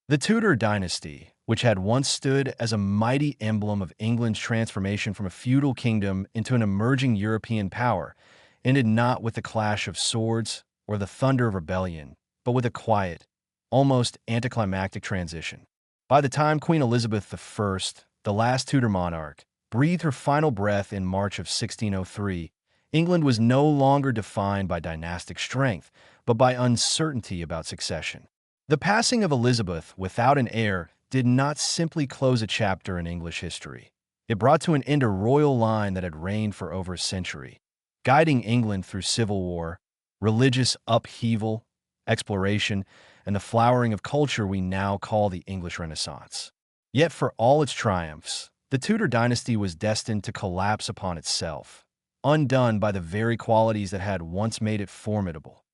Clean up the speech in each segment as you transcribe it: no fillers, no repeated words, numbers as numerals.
The Tudor dynasty, which had once stood as a mighty emblem of England's transformation from a feudal kingdom into an emerging European power, ended not with the clash of swords or the thunder of rebellion, but with a quiet, almost anticlimactic transition. By the time Queen Elizabeth I, the last Tudor monarch, breathed her final breath in March of 1603, England was no longer defined by dynastic strength, but by uncertainty about succession. The passing of Elizabeth without an heir did not simply close a chapter in English history. It brought to an end a royal line that had reigned for over a century, guiding England through civil war, religious upheaval, exploration, and the flowering of culture we now call the English Renaissance. Yet for all its triumphs, the Tudor dynasty was destined to collapse upon itself, undone by the very qualities that had once made it formidable: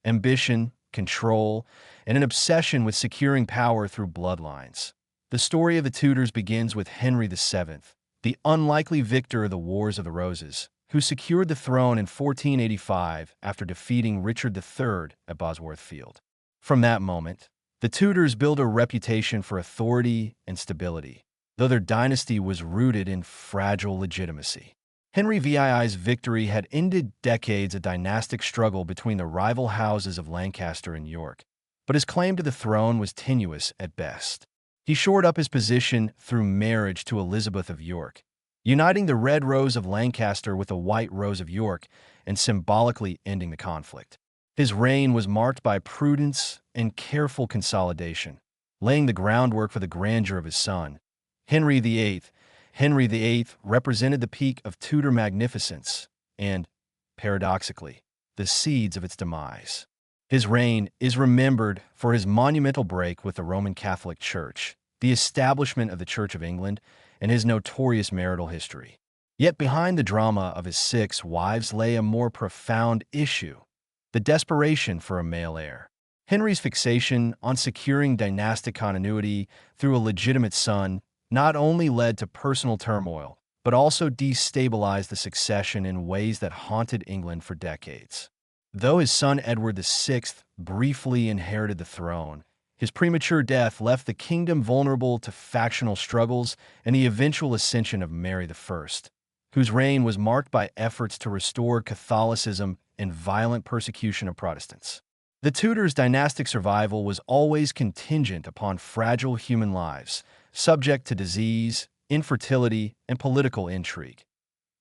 ambition, control, and an obsession with securing power through bloodlines. The story of the Tudors begins with Henry VII, the unlikely victor of the Wars of the Roses, who secured the throne in 1485 after defeating Richard III at Bosworth Field. From that moment, the Tudors built a reputation for authority and stability, though their dynasty was rooted in fragile legitimacy. Henry VII's victory had ended decades of dynastic struggle between the rival houses of Lancaster and York, but his claim to the throne was tenuous at best. He shored up his position through marriage to Elizabeth of York, uniting the Red Rose of Lancaster with the White Rose of York and symbolically ending the conflict. His reign was marked by prudence and careful consolidation, laying the groundwork for the grandeur of his son, Henry VIII. Henry VIII represented the peak of Tudor magnificence and, paradoxically, the seeds of its demise. His reign is remembered for his monumental break with the Roman Catholic Church, the establishment of the Church of England, and his notorious marital history. Yet behind the drama of his 6 wives lay a more profound issue: the desperation for a male heir. Henry's fixation on securing dynastic continuity through a legitimate son not only led to personal turmoil, but also destabilized the succession in ways that haunted England for decades. Though his son Edward VI briefly inherited the throne, his premature death left the kingdom vulnerable to factional struggles and the eventual ascension of Mary I, whose reign was marked by efforts to restore Catholicism and violent persecution of Protestants. The Tudors' dynastic survival was always contingent upon fragile human lives, subject to disease, infertility, and political intrigue.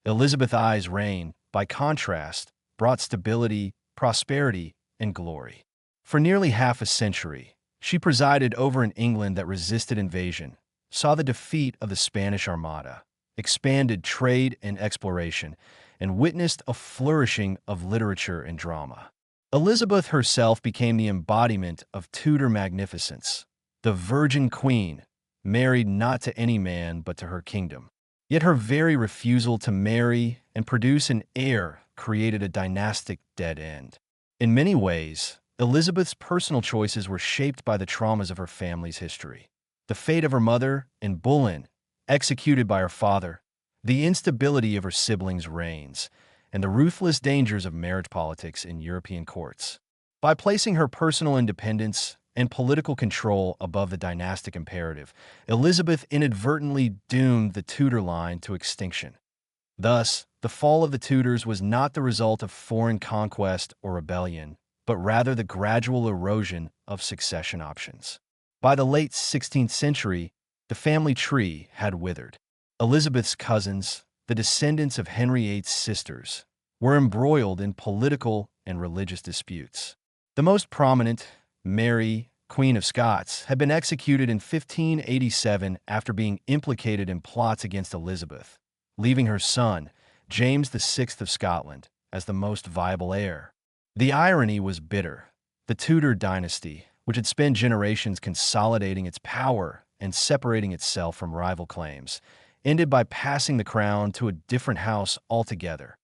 Elizabeth I's reign, by contrast, brought stability, prosperity, and glory. For nearly half a century, she presided over an England that resisted invasion, saw the defeat of the Spanish Armada, expanded trade and exploration, and witnessed a flourishing of literature and drama. Elizabeth herself became the embodiment of Tudor magnificence, the Virgin Queen, married not to any man but to her kingdom. Yet her very refusal to marry and produce an heir created a dynastic dead end. In many ways, Elizabeth's personal choices were shaped by the traumas of her family's history. The fate of her mother and Boleyn, executed by her father, the instability of her siblings' reigns, and the ruthless dangers of marriage politics in European courts. By placing her personal independence and political control above the dynastic imperative, Elizabeth inadvertently doomed the Tudor line to extinction. Thus, the fall of the Tudors was not the result of foreign conquest or rebellion, but rather the gradual erosion of succession options. By the late 16th century, the family tree had withered. Elizabeth's cousins, the descendants of Henry VIII's sisters, were embroiled in political and religious disputes. The most prominent, Mary, Queen of Scots, had been executed in 1587 after being implicated in plots against Elizabeth, leaving her son, James VI of Scotland, as the most viable heir. The irony was bitter. The Tudor dynasty, which had spent generations consolidating its power and separating itself from rival claims, ended by passing the crown to a different house altogether,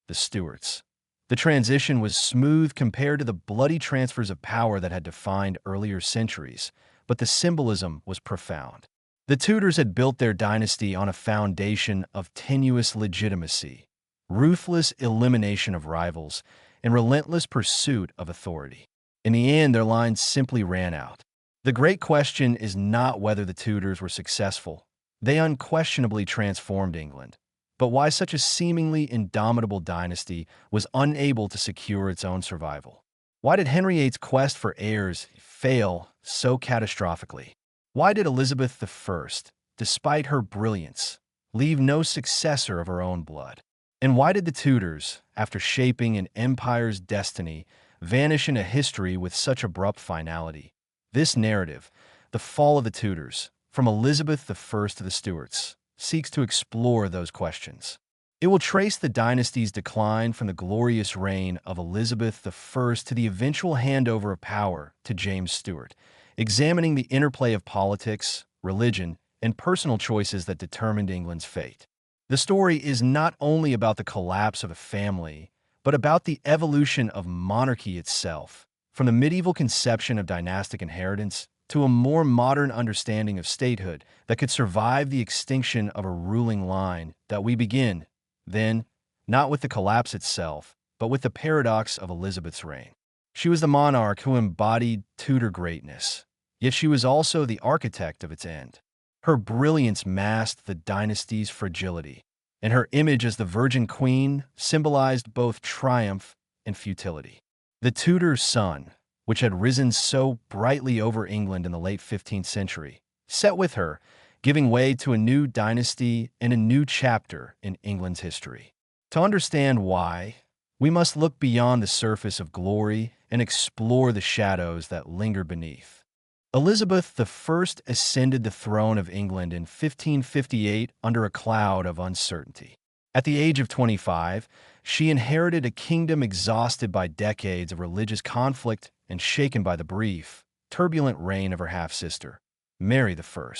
the Stuarts. The transition was smooth compared to the bloody transfers of power that had defined earlier centuries, but the symbolism was profound. The Tudors had built their dynasty on a foundation of tenuous legitimacy, ruthless elimination of rivals, and relentless pursuit of authority. In the end, their line simply ran out. The great question is not whether the Tudors were successful. They unquestionably transformed England. But why such a seemingly indomitable dynasty was unable to secure its own survival? Why did Henry VIII's quest for heirs fail so catastrophically? Why did Elizabeth I, despite her brilliance, leave no successor of her own blood? And why did the Tudors, after shaping an empire's destiny, vanish into history with such abrupt finality? This narrative, The Fall of the Tudors, from Elizabeth I to the Stuarts, seeks to explore those questions. It will trace the dynasty's decline from the glorious reign of Elizabeth I to the eventual handover of power to James Stuart, examining the interplay of politics, religion, and personal choices that determined England's fate. The story is not only about the collapse of a family, but about the evolution of monarchy itself, from the medieval conception of dynastic inheritance to a more modern understanding of statehood that could survive the extinction of a ruling line. That we begin, then, not with the collapse itself, but with the paradox of Elizabeth's reign. She was the monarch who embodied Tudor greatness, yet she was also the architect of its end. Her brilliance masked the dynasty's fragility, and her image as the Virgin Queen symbolized both triumph and futility. The Tudor sun, which had risen so brightly over England in the late 15th century, set with her, giving way to a new dynasty and a new chapter in England's history. To understand why, we must look beyond the surface of glory and explore the shadows that linger beneath. Elizabeth I ascended the throne of England in 1558 under a cloud of uncertainty. At the age of 25, she inherited a kingdom exhausted by decades of religious conflict and shaken by the brief, turbulent reign of her half-sister, Mary I.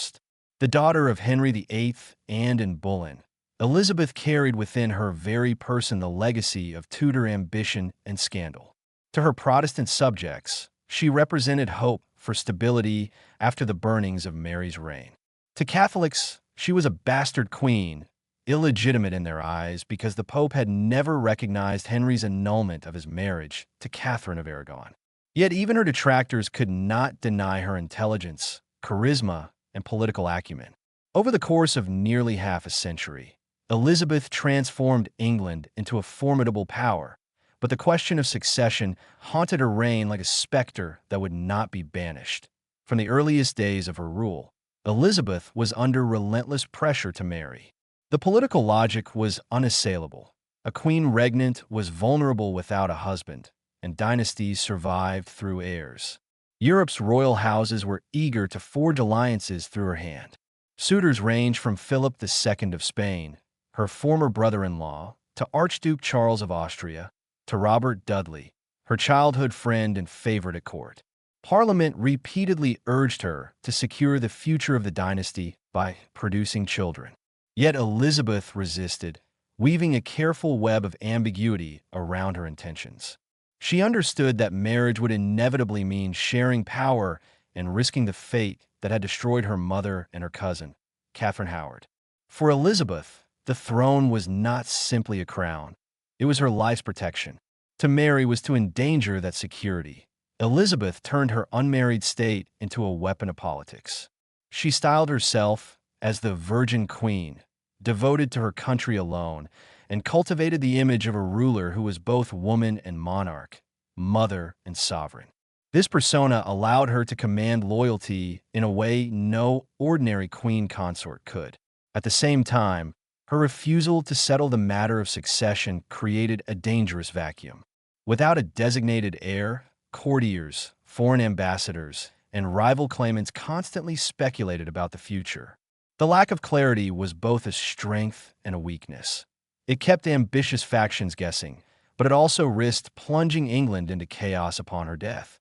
The daughter of Henry VIII and Boleyn, Elizabeth carried within her very person the legacy of Tudor ambition and scandal. To her Protestant subjects, she represented hope for stability after the burnings of Mary's reign. To Catholics, she was a bastard queen, illegitimate in their eyes because the Pope had never recognized Henry's annulment of his marriage to Catherine of Aragon. Yet even her detractors could not deny her intelligence, charisma, and political acumen. Over the course of nearly half a century, Elizabeth transformed England into a formidable power, but the question of succession haunted her reign like a specter that would not be banished. From the earliest days of her rule, Elizabeth was under relentless pressure to marry. The political logic was unassailable. A queen regnant was vulnerable without a husband, and dynasties survived through heirs. Europe's royal houses were eager to forge alliances through her hand. Suitors ranged from Philip II of Spain, her former brother-in-law, to Archduke Charles of Austria, to Robert Dudley, her childhood friend and favorite at court. Parliament repeatedly urged her to secure the future of the dynasty by producing children. Yet Elizabeth resisted, weaving a careful web of ambiguity around her intentions. She understood that marriage would inevitably mean sharing power and risking the fate that had destroyed her mother and her cousin, Catherine Howard. For Elizabeth, the throne was not simply a crown. It was her life's protection. To marry was to endanger that security. Elizabeth turned her unmarried state into a weapon of politics. She styled herself as the Virgin Queen, devoted to her country alone, and cultivated the image of a ruler who was both woman and monarch, mother and sovereign. This persona allowed her to command loyalty in a way no ordinary queen consort could. At the same time, her refusal to settle the matter of succession created a dangerous vacuum. Without a designated heir, courtiers, foreign ambassadors, and rival claimants constantly speculated about the future. The lack of clarity was both a strength and a weakness. It kept ambitious factions guessing, but it also risked plunging England into chaos upon her death.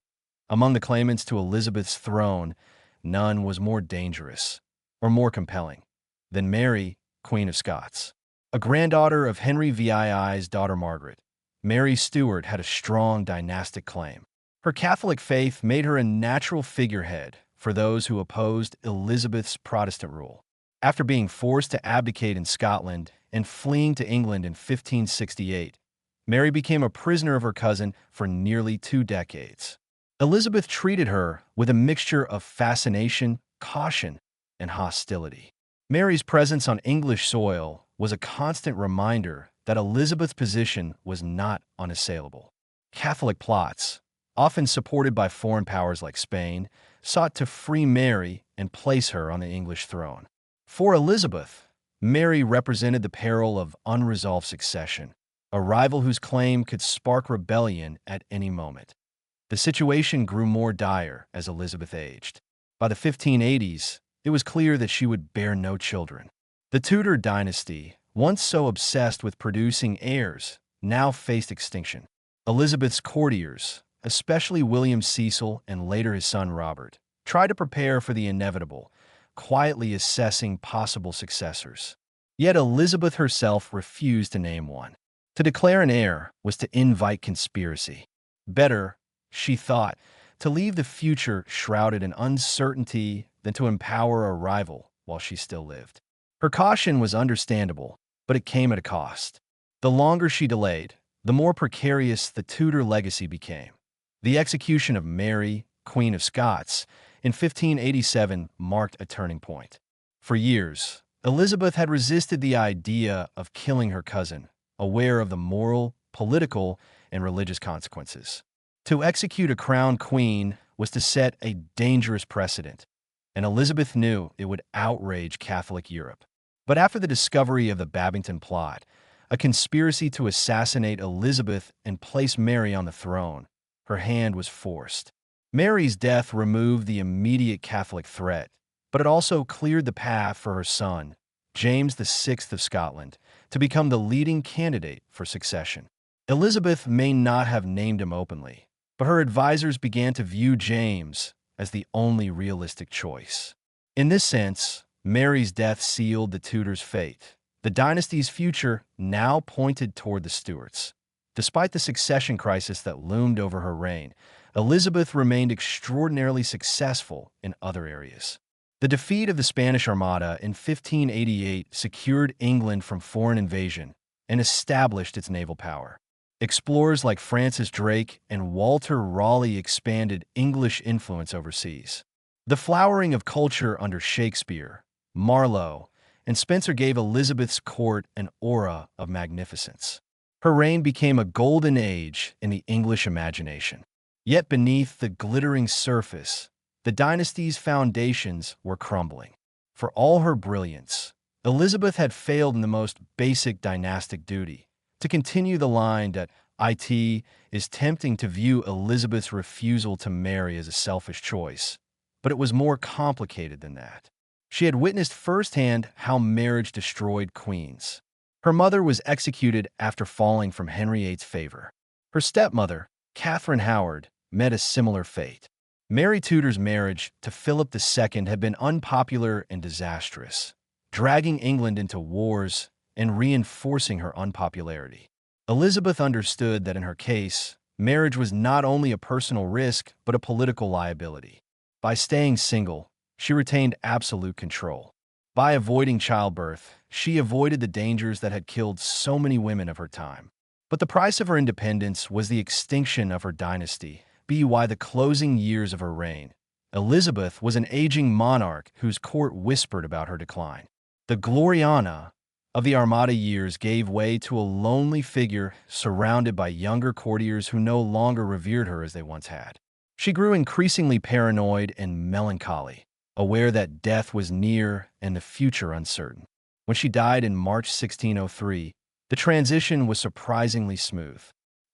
Among the claimants to Elizabeth's throne, none was more dangerous or more compelling than Mary, Queen of Scots. A granddaughter of Henry VII's daughter Margaret, Mary Stuart had a strong dynastic claim. Her Catholic faith made her a natural figurehead for those who opposed Elizabeth's Protestant rule. After being forced to abdicate in Scotland and fleeing to England in 1568, Mary became a prisoner of her cousin for nearly 2 decades. Elizabeth treated her with a mixture of fascination, caution, and hostility. Mary's presence on English soil was a constant reminder that Elizabeth's position was not unassailable. Catholic plots, often supported by foreign powers like Spain, sought to free Mary and place her on the English throne. For Elizabeth, Mary represented the peril of unresolved succession, a rival whose claim could spark rebellion at any moment. The situation grew more dire as Elizabeth aged. By the 1580s, it was clear that she would bear no children. The Tudor dynasty, once so obsessed with producing heirs, now faced extinction. Elizabeth's courtiers, especially William Cecil and later his son Robert, tried to prepare for the inevitable, quietly assessing possible successors. Yet Elizabeth herself refused to name one. To declare an heir was to invite conspiracy. Better, she thought, to leave the future shrouded in uncertainty than to empower a rival while she still lived. Her caution was understandable, but it came at a cost. The longer she delayed, the more precarious the Tudor legacy became. The execution of Mary, Queen of Scots, in 1587 marked a turning point. For years, Elizabeth had resisted the idea of killing her cousin, aware of the moral, political, and religious consequences. To execute a crowned queen was to set a dangerous precedent, and Elizabeth knew it would outrage Catholic Europe. But after the discovery of the Babington plot, a conspiracy to assassinate Elizabeth and place Mary on the throne, her hand was forced. Mary's death removed the immediate Catholic threat, but it also cleared the path for her son, James VI of Scotland, to become the leading candidate for succession. Elizabeth may not have named him openly, but her advisors began to view James as the only realistic choice. In this sense, Mary's death sealed the Tudors' fate. The dynasty's future now pointed toward the Stuarts. Despite the succession crisis that loomed over her reign, Elizabeth remained extraordinarily successful in other areas. The defeat of the Spanish Armada in 1588 secured England from foreign invasion and established its naval power. Explorers like Francis Drake and Walter Raleigh expanded English influence overseas. The flowering of culture under Shakespeare, Marlowe, and Spenser gave Elizabeth's court an aura of magnificence. Her reign became a golden age in the English imagination. Yet beneath the glittering surface, the dynasty's foundations were crumbling. For all her brilliance, Elizabeth had failed in the most basic dynastic duty, to continue the line that it is tempting to view Elizabeth's refusal to marry as a selfish choice, but it was more complicated than that. She had witnessed firsthand how marriage destroyed queens. Her mother was executed after falling from Henry VIII's favor. Her stepmother, Catherine Howard, met a similar fate. Mary Tudor's marriage to Philip II had been unpopular and disastrous, dragging England into wars and reinforcing her unpopularity. Elizabeth understood that in her case, marriage was not only a personal risk but a political liability. By staying single, she retained absolute control. By avoiding childbirth, she avoided the dangers that had killed so many women of her time. But the price of her independence was the extinction of her dynasty. By the closing years of her reign, Elizabeth was an aging monarch whose court whispered about her decline. The Gloriana of the Armada years gave way to a lonely figure surrounded by younger courtiers who no longer revered her as they once had. She grew increasingly paranoid and melancholy, aware that death was near and the future uncertain. When she died in March 1603, the transition was surprisingly smooth.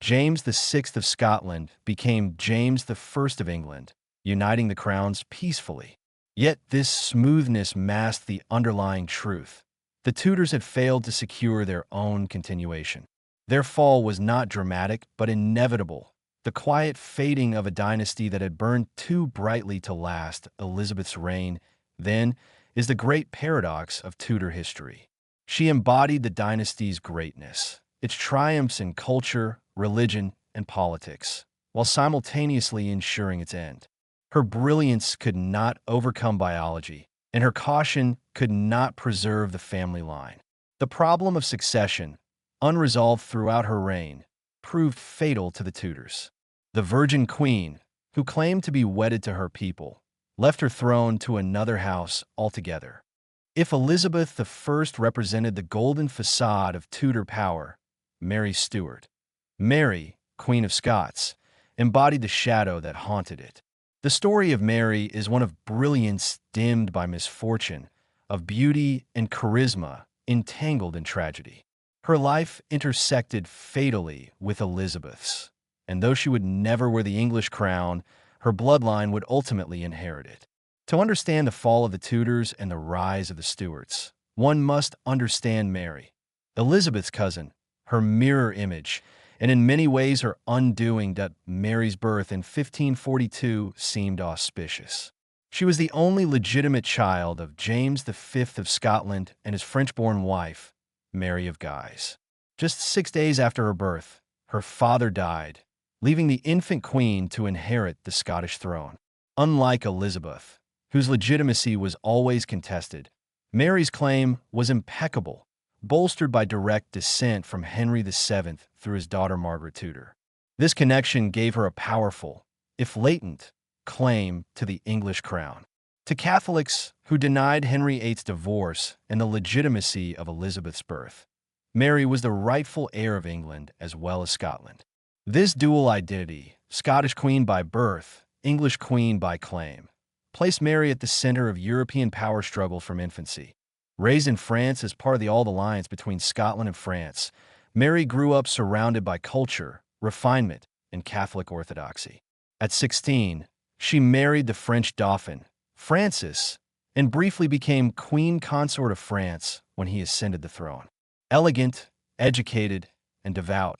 James VI of Scotland became James I of England, uniting the crowns peacefully. Yet this smoothness masked the underlying truth. The Tudors had failed to secure their own continuation. Their fall was not dramatic, but inevitable. The quiet fading of a dynasty that had burned too brightly to last. Elizabeth's reign, then, is the great paradox of Tudor history. She embodied the dynasty's greatness, its triumphs in culture, religion, and politics, while simultaneously ensuring its end. Her brilliance could not overcome biology, and her caution could not preserve the family line. The problem of succession, unresolved throughout her reign, proved fatal to the Tudors. The Virgin Queen, who claimed to be wedded to her people, left her throne to another house altogether. If Elizabeth I represented the golden facade of Tudor power, Mary Stuart, Mary, Queen of Scots, embodied the shadow that haunted it. The story of Mary is one of brilliance dimmed by misfortune, of beauty and charisma entangled in tragedy. Her life intersected fatally with Elizabeth's, and though she would never wear the English crown, her bloodline would ultimately inherit it. To understand the fall of the Tudors and the rise of the Stuarts, one must understand Mary, Elizabeth's cousin, her mirror image, and in many ways her undoing. That Mary's birth in 1542 seemed auspicious. She was the only legitimate child of James V of Scotland and his French-born wife, Mary of Guise. Just 6 days after her birth, her father died, leaving the infant queen to inherit the Scottish throne. Unlike Elizabeth, whose legitimacy was always contested, Mary's claim was impeccable, bolstered by direct descent from Henry VII through his daughter Margaret Tudor. This connection gave her a powerful, if latent, claim to the English crown. To Catholics who denied Henry VIII's divorce and the legitimacy of Elizabeth's birth, Mary was the rightful heir of England as well as Scotland. This dual identity, Scottish queen by birth, English queen by claim, placed Mary at the center of European power struggle from infancy. Raised in France as part of the old alliance between Scotland and France, Mary grew up surrounded by culture, refinement, and Catholic orthodoxy. At 16, she married the French Dauphin, Francis, and briefly became Queen Consort of France when he ascended the throne. Elegant, educated, and devout,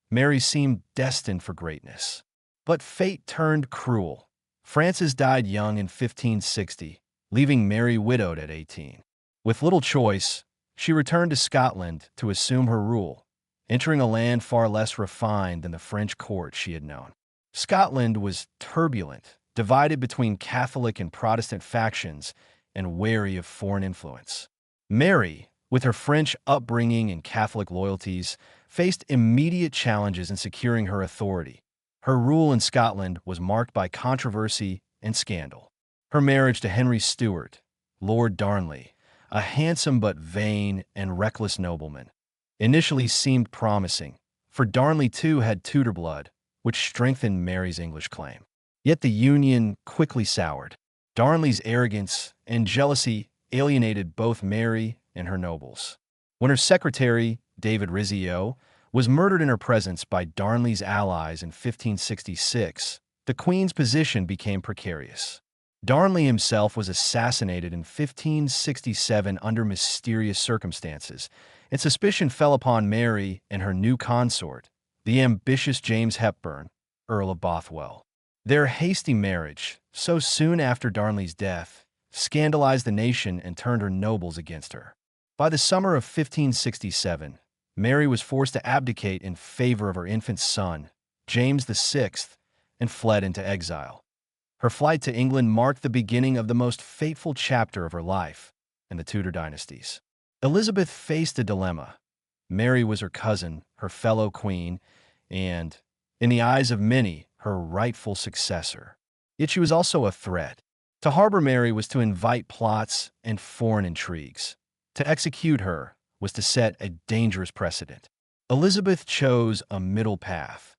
Mary seemed destined for greatness. But fate turned cruel. Francis died young in 1560, leaving Mary widowed at 18. With little choice, she returned to Scotland to assume her rule, entering a land far less refined than the French court she had known. Scotland was turbulent, divided between Catholic and Protestant factions, and wary of foreign influence. Mary, with her French upbringing and Catholic loyalties, faced immediate challenges in securing her authority. Her rule in Scotland was marked by controversy and scandal. Her marriage to Henry Stuart, Lord Darnley, a handsome but vain and reckless nobleman, initially seemed promising, for Darnley too had Tudor blood, which strengthened Mary's English claim. Yet the union quickly soured. Darnley's arrogance and jealousy alienated both Mary and her nobles. When her secretary, David Rizzio, was murdered in her presence by Darnley's allies in 1566, the Queen's position became precarious. Darnley himself was assassinated in 1567 under mysterious circumstances, and suspicion fell upon Mary and her new consort, the ambitious James Hepburn, Earl of Bothwell. Their hasty marriage, so soon after Darnley's death, scandalized the nation and turned her nobles against her. By the summer of 1567, Mary was forced to abdicate in favor of her infant son, James VI, and fled into exile. Her flight to England marked the beginning of the most fateful chapter of her life and the Tudor dynasties. Elizabeth faced a dilemma. Mary was her cousin, her fellow queen, and, in the eyes of many, her rightful successor. Yet she was also a threat. To harbor Mary was to invite plots and foreign intrigues. To execute her was to set a dangerous precedent. Elizabeth chose a middle path.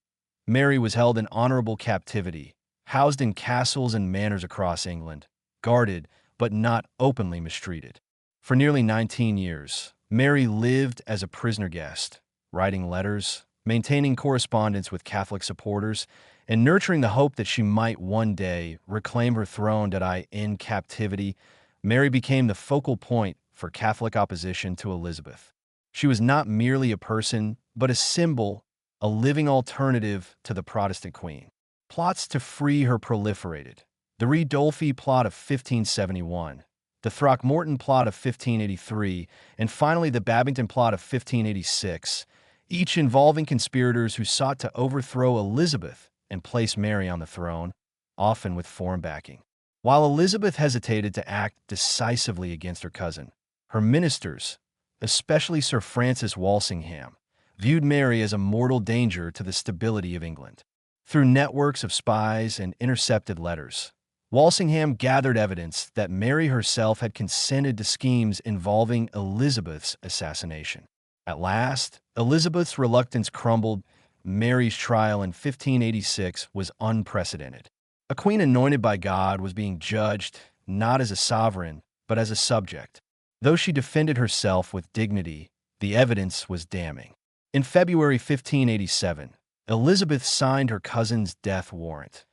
Mary was held in honorable captivity, housed in castles and manors across England, guarded but not openly mistreated. For nearly 19 years, Mary lived as a prisoner guest, writing letters, maintaining correspondence with Catholic supporters, and nurturing the hope that she might one day reclaim her throne. In captivity, Mary became the focal point for Catholic opposition to Elizabeth. She was not merely a person, but a symbol, a living alternative to the Protestant queen. Plots to free her proliferated. The Ridolfi plot of 1571, the Throckmorton plot of 1583, and finally the Babington plot of 1586, each involving conspirators who sought to overthrow Elizabeth and place Mary on the throne, often with foreign backing. While Elizabeth hesitated to act decisively against her cousin, her ministers, especially Sir Francis Walsingham, viewed Mary as a mortal danger to the stability of England. through networks of spies and intercepted letters. Walsingham gathered evidence that Mary herself had consented to schemes involving Elizabeth's assassination. At last, Elizabeth's reluctance crumbled. Mary's trial in 1586 was unprecedented. A queen anointed by God was being judged not as a sovereign, but as a subject. Though she defended herself with dignity, the evidence was damning. In February 1587, Elizabeth signed her cousin's death warrant,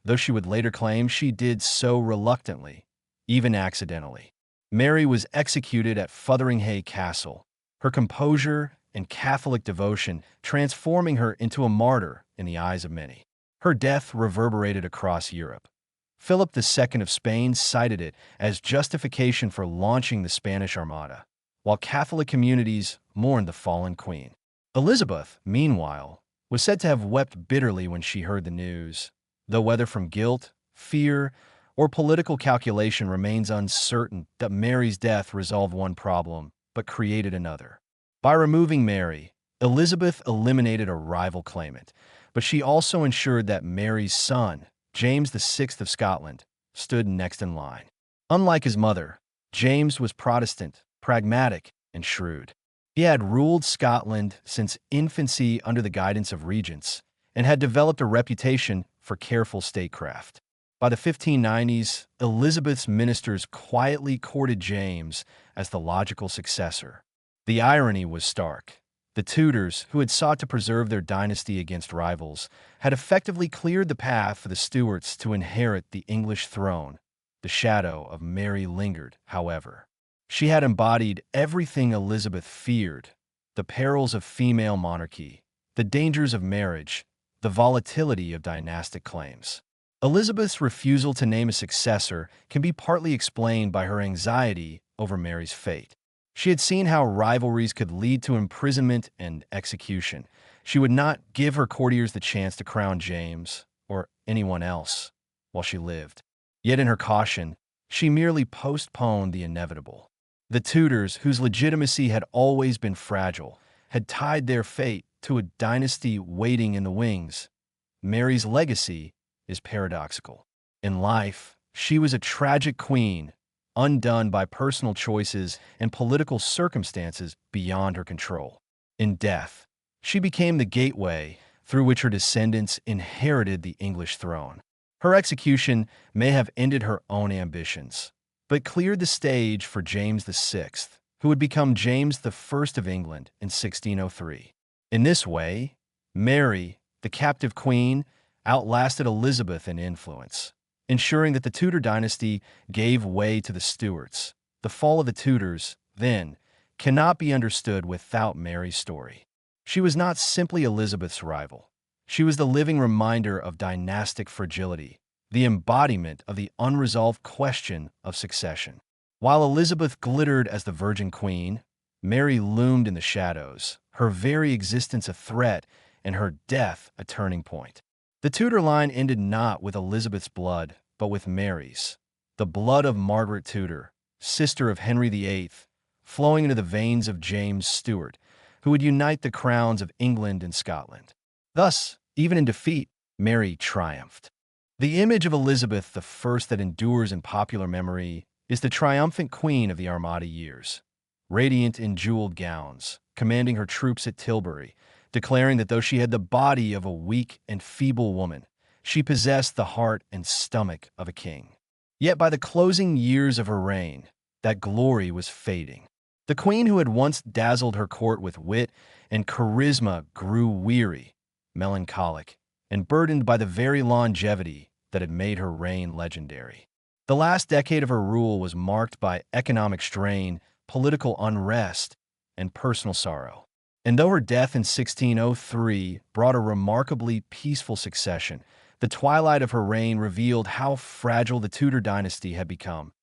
though she would later claim she did so reluctantly, even accidentally. Mary was executed at Fotheringhay Castle, her composure and Catholic devotion transforming her into a martyr in the eyes of many. Her death reverberated across Europe. Philip II of Spain cited it as justification for launching the Spanish Armada, while Catholic communities mourned the fallen queen. Elizabeth, meanwhile, was said to have wept bitterly when she heard the news, though whether from guilt, fear, or political calculation remains uncertain. That Mary's death resolved one problem, but created another. By removing Mary, Elizabeth eliminated a rival claimant, but she also ensured that Mary's son, James VI of Scotland, stood next in line. Unlike his mother, James was Protestant, pragmatic, and shrewd. He had ruled Scotland since infancy under the guidance of regents and had developed a reputation for careful statecraft. By the 1590s, Elizabeth's ministers quietly courted James as the logical successor. The irony was stark. The Tudors, who had sought to preserve their dynasty against rivals, had effectively cleared the path for the Stuarts to inherit the English throne. The shadow of Mary lingered, however. She had embodied everything Elizabeth feared: the perils of female monarchy, the dangers of marriage, the volatility of dynastic claims. Elizabeth's refusal to name a successor can be partly explained by her anxiety over Mary's fate. She had seen how rivalries could lead to imprisonment and execution. She would not give her courtiers the chance to crown James, or anyone else, while she lived. Yet in her caution, she merely postponed the inevitable. The Tudors, whose legitimacy had always been fragile, had tied their fate to a dynasty waiting in the wings. Mary's legacy is paradoxical. In life, she was a tragic queen, undone by personal choices and political circumstances beyond her control. In death, she became the gateway through which her descendants inherited the English throne. Her execution may have ended her own ambitions, but cleared the stage for James VI, who would become James I of England in 1603. In this way, Mary, the captive queen, outlasted Elizabeth in influence, ensuring that the Tudor dynasty gave way to the Stuarts. The fall of the Tudors, then, cannot be understood without Mary's story. She was not simply Elizabeth's rival. She was the living reminder of dynastic fragility, the embodiment of the unresolved question of succession. While Elizabeth glittered as the Virgin Queen, Mary loomed in the shadows, her very existence a threat and her death a turning point. The Tudor line ended not with Elizabeth's blood, but with Mary's, the blood of Margaret Tudor, sister of Henry VIII, flowing into the veins of James Stuart, who would unite the crowns of England and Scotland. Thus, even in defeat, Mary triumphed. The image of Elizabeth I that endures in popular memory is the triumphant queen of the Armada years, radiant in jeweled gowns, commanding her troops at Tilbury, declaring that though she had the body of a weak and feeble woman, she possessed the heart and stomach of a king. Yet by the closing years of her reign, that glory was fading. The queen who had once dazzled her court with wit and charisma grew weary, melancholic, and burdened by the very longevity that had made her reign legendary. The last decade of her rule was marked by economic strain, political unrest, and personal sorrow. And though her death in 1603 brought a remarkably peaceful succession, the twilight of her reign revealed how fragile the Tudor dynasty had become.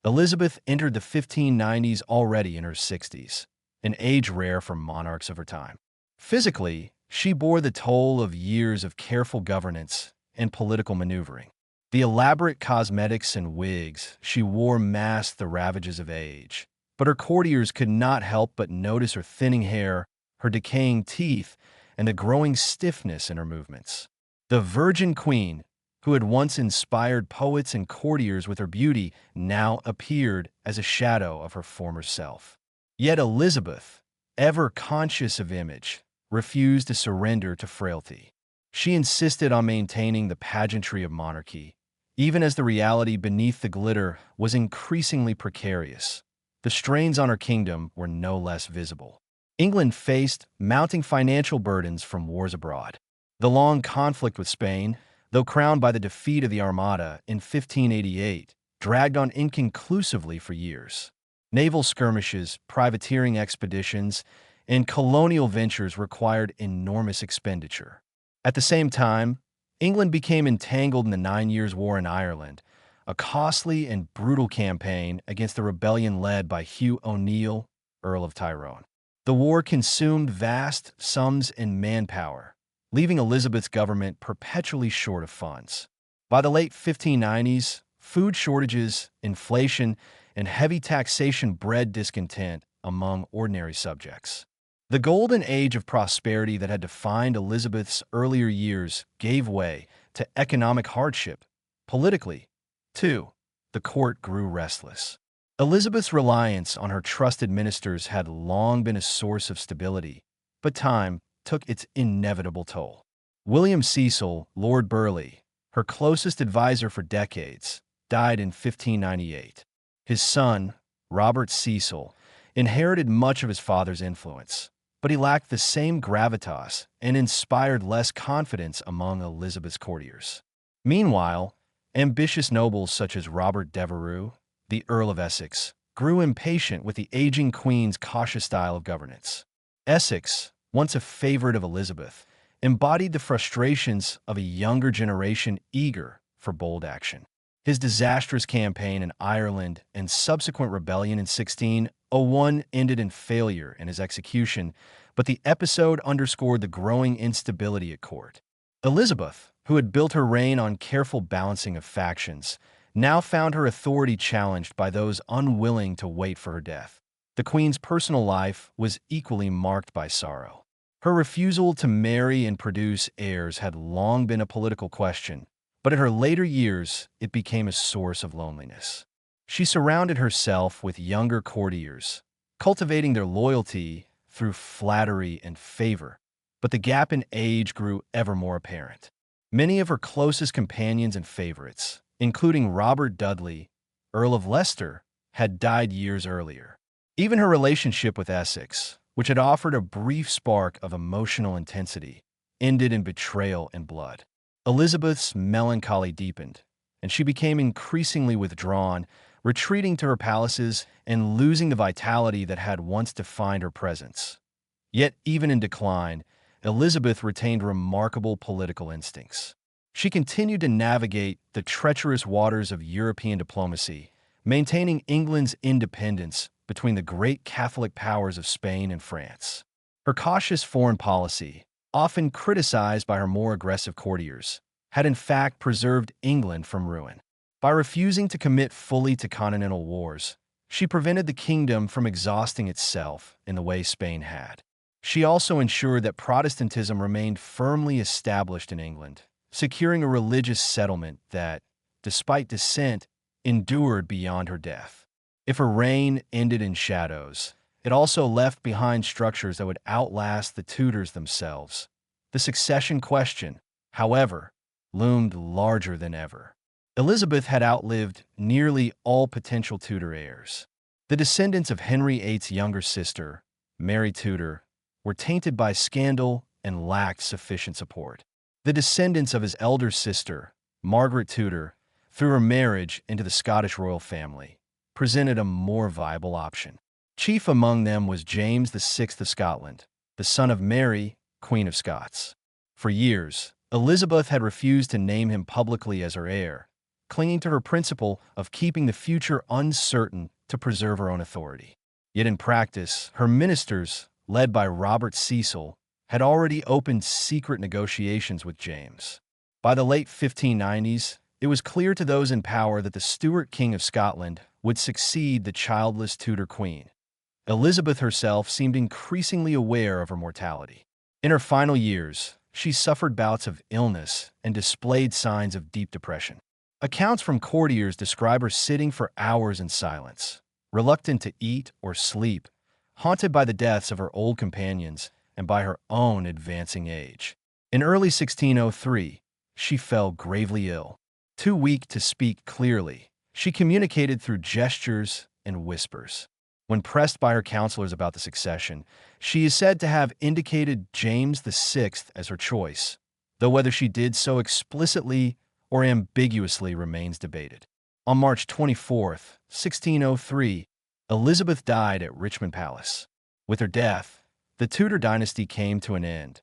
Elizabeth entered the 1590s already in her 60s, an age rare for monarchs of her time. Physically, she bore the toll of years of careful governance and political maneuvering. The elaborate cosmetics and wigs she wore masked the ravages of age, but her courtiers could not help but notice her thinning hair, her decaying teeth, and the growing stiffness in her movements. The Virgin Queen, who had once inspired poets and courtiers with her beauty, now appeared as a shadow of her former self. Yet Elizabeth, ever conscious of image, refused to surrender to frailty. She insisted on maintaining the pageantry of monarchy, even as the reality beneath the glitter was increasingly precarious. The strains on her kingdom were no less visible. England faced mounting financial burdens from wars abroad. The long conflict with Spain, though crowned by the defeat of the Armada in 1588, dragged on inconclusively for years. Naval skirmishes, privateering expeditions, and colonial ventures required enormous expenditure. At the same time, England became entangled in the 9 Years' War in Ireland, a costly and brutal campaign against the rebellion led by Hugh O'Neill, Earl of Tyrone. The war consumed vast sums in manpower, leaving Elizabeth's government perpetually short of funds. By the late 1590s, food shortages, inflation, and heavy taxation bred discontent among ordinary subjects. The golden age of prosperity that had defined Elizabeth's earlier years gave way to economic hardship. Politically, too, the court grew restless. Elizabeth's reliance on her trusted ministers had long been a source of stability, but time took its inevitable toll. William Cecil, Lord Burleigh, her closest advisor for decades, died in 1598. His son, Robert Cecil, inherited much of his father's influence, but he lacked the same gravitas and inspired less confidence among Elizabeth's courtiers. Meanwhile, ambitious nobles such as Robert Devereux, the Earl of Essex, grew impatient with the aging queen's cautious style of governance. Essex, once a favorite of Elizabeth, embodied the frustrations of a younger generation eager for bold action. His disastrous campaign in Ireland and subsequent rebellion in 1601 ended in failure in his execution, but the episode underscored the growing instability at court. Elizabeth, who had built her reign on careful balancing of factions, now found her authority challenged by those unwilling to wait for her death. The queen's personal life was equally marked by sorrow. Her refusal to marry and produce heirs had long been a political question, but in her later years, it became a source of loneliness. She surrounded herself with younger courtiers, cultivating their loyalty through flattery and favor, but the gap in age grew ever more apparent. Many of her closest companions and favorites, including Robert Dudley, Earl of Leicester, had died years earlier. Even her relationship with Essex, which had offered a brief spark of emotional intensity, ended in betrayal and blood. Elizabeth's melancholy deepened, and she became increasingly withdrawn, retreating to her palaces and losing the vitality that had once defined her presence. Yet, even in decline, Elizabeth retained remarkable political instincts. She continued to navigate the treacherous waters of European diplomacy, maintaining England's independence between the great Catholic powers of Spain and France. Her cautious foreign policy, often criticized by her more aggressive courtiers, had in fact preserved England from ruin. By refusing to commit fully to continental wars, she prevented the kingdom from exhausting itself in the way Spain had. She also ensured that Protestantism remained firmly established in England, securing a religious settlement that, despite dissent, endured beyond her death. If her reign ended in shadows, it also left behind structures that would outlast the Tudors themselves. The succession question, however, loomed larger than ever. Elizabeth had outlived nearly all potential Tudor heirs. The descendants of Henry VIII's younger sister, Mary Tudor, were tainted by scandal and lacked sufficient support. The descendants of his elder sister, Margaret Tudor, through her marriage into the Scottish royal family, presented a more viable option. Chief among them was James VI of Scotland, the son of Mary, Queen of Scots. For years, Elizabeth had refused to name him publicly as her heir, clinging to her principle of keeping the future uncertain to preserve her own authority. Yet in practice, her ministers, led by Robert Cecil, had already opened secret negotiations with James. By the late 1590s, it was clear to those in power that the Stuart King of Scotland would succeed the childless Tudor queen. Elizabeth herself seemed increasingly aware of her mortality. In her final years, she suffered bouts of illness and displayed signs of deep depression. Accounts from courtiers describe her sitting for hours in silence, reluctant to eat or sleep, haunted by the deaths of her old companions and by her own advancing age. In early 1603, she fell gravely ill. Too weak to speak clearly, she communicated through gestures and whispers. When pressed by her counselors about the succession, she is said to have indicated James VI as her choice, though whether she did so explicitly or ambiguously remains debated. On March 24, 1603, Elizabeth died at Richmond Palace. With her death, the Tudor dynasty came to an end.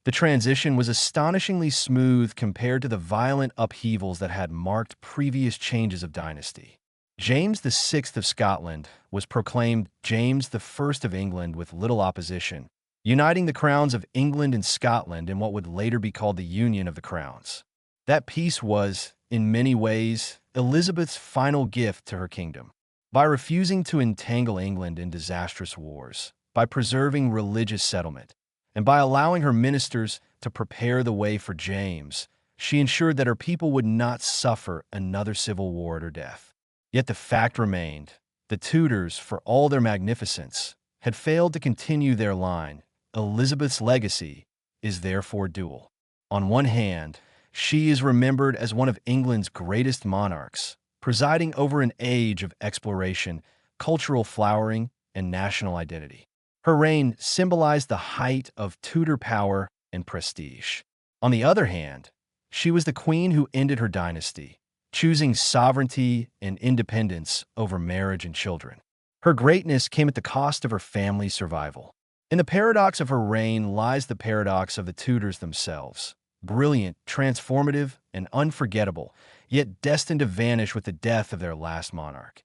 The transition was astonishingly smooth compared to the violent upheavals that had marked previous changes of dynasty. James VI of Scotland was proclaimed James I of England with little opposition, uniting the crowns of England and Scotland in what would later be called the Union of the Crowns. That peace was, in many ways, Elizabeth's final gift to her kingdom. By refusing to entangle England in disastrous wars, by preserving religious settlement, and by allowing her ministers to prepare the way for James, she ensured that her people would not suffer another civil war at her death. Yet the fact remained, the Tudors, for all their magnificence, had failed to continue their line. Elizabeth's legacy is therefore dual. On one hand, she is remembered as one of England's greatest monarchs, presiding over an age of exploration, cultural flowering, and national identity. Her reign symbolized the height of Tudor power and prestige. On the other hand, she was the queen who ended her dynasty, choosing sovereignty and independence over marriage and children. Her greatness came at the cost of her family's survival. In the paradox of her reign lies the paradox of the Tudors themselves, brilliant, transformative, and unforgettable, yet destined to vanish with the death of their last monarch.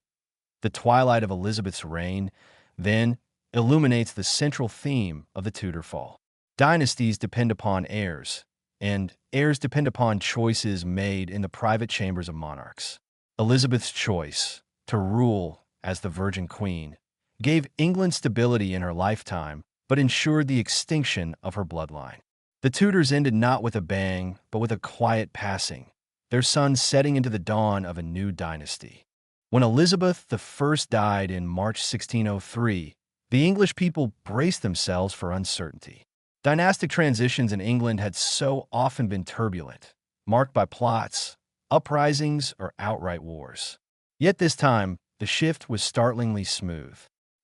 The twilight of Elizabeth's reign, then, illuminates the central theme of the Tudor fall. Dynasties depend upon heirs, and heirs depend upon choices made in the private chambers of monarchs. Elizabeth's choice to rule as the Virgin Queen gave England stability in her lifetime, but ensured the extinction of her bloodline. The Tudors ended not with a bang, but with a quiet passing, their son setting into the dawn of a new dynasty. When Elizabeth I died in March 1603, the English people braced themselves for uncertainty. Dynastic transitions in England had so often been turbulent, marked by plots, uprisings, or outright wars. Yet this time, the shift was startlingly smooth.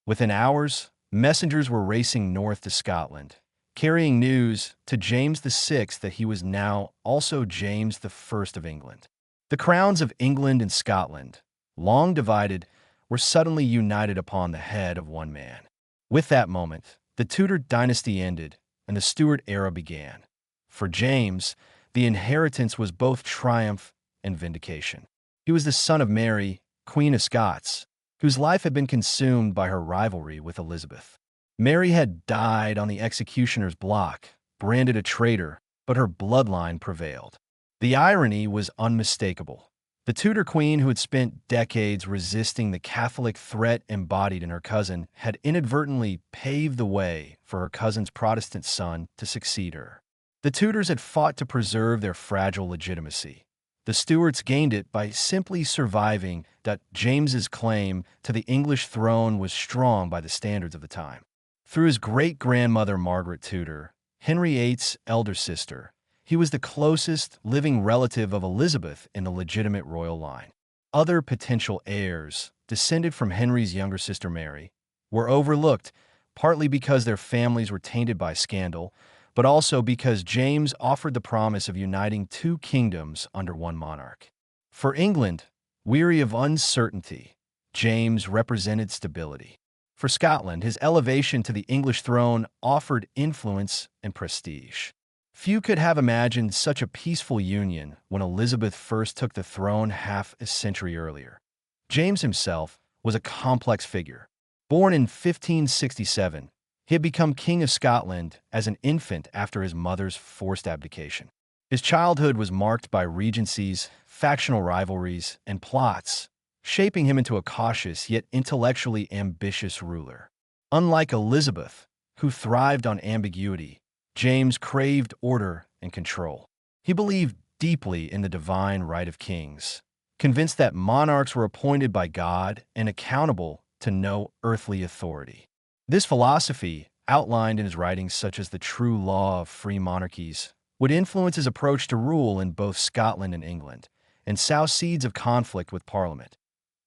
Within hours, messengers were racing north to Scotland, carrying news to James VI that he was now also James I of England. The crowns of England and Scotland, long divided, were suddenly united upon the head of one man. With that moment, the Tudor dynasty ended, and the Stuart era began. For James, the inheritance was both triumph and vindication. He was the son of Mary, Queen of Scots, whose life had been consumed by her rivalry with Elizabeth. Mary had died on the executioner's block, branded a traitor, but her bloodline prevailed. The irony was unmistakable. The Tudor queen, who had spent decades resisting the Catholic threat embodied in her cousin, had inadvertently paved the way for her cousin's Protestant son to succeed her. The Tudors had fought to preserve their fragile legitimacy. The Stuarts gained it by simply surviving that James's claim to the English throne was strong by the standards of the time. Through his great-grandmother Margaret Tudor, Henry VIII's elder sister, he was the closest living relative of Elizabeth in the legitimate royal line. Other potential heirs, descended from Henry's younger sister Mary, were overlooked, partly because their families were tainted by scandal, but also because James offered the promise of uniting two kingdoms under one monarch. For England, weary of uncertainty, James represented stability. For Scotland, his elevation to the English throne offered influence and prestige. Few could have imagined such a peaceful union when Elizabeth first took the throne half a century earlier. James himself was a complex figure. Born in 1567, he had become King of Scotland as an infant after his mother's forced abdication. His childhood was marked by regencies, factional rivalries, and plots, shaping him into a cautious yet intellectually ambitious ruler. Unlike Elizabeth, who thrived on ambiguity, James craved order and control. He believed deeply in the divine right of kings, convinced that monarchs were appointed by God and accountable to no earthly authority. This philosophy, outlined in his writings such as The True Law of Free Monarchies, would influence his approach to rule in both Scotland and England, and sow seeds of conflict with Parliament.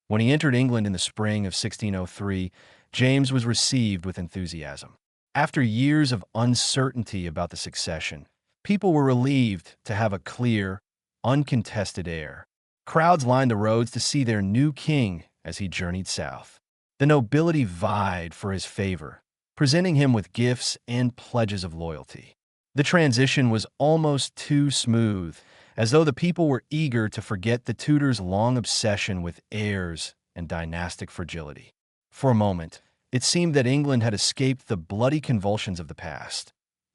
When he entered England in the spring of 1603, James was received with enthusiasm. After years of uncertainty about the succession, people were relieved to have a clear, uncontested heir. Crowds lined the roads to see their new king as he journeyed south. The nobility vied for his favor, presenting him with gifts and pledges of loyalty. The transition was almost too smooth, as though the people were eager to forget the Tudors' long obsession with heirs and dynastic fragility. For a moment, it seemed that England had escaped the bloody convulsions of the past.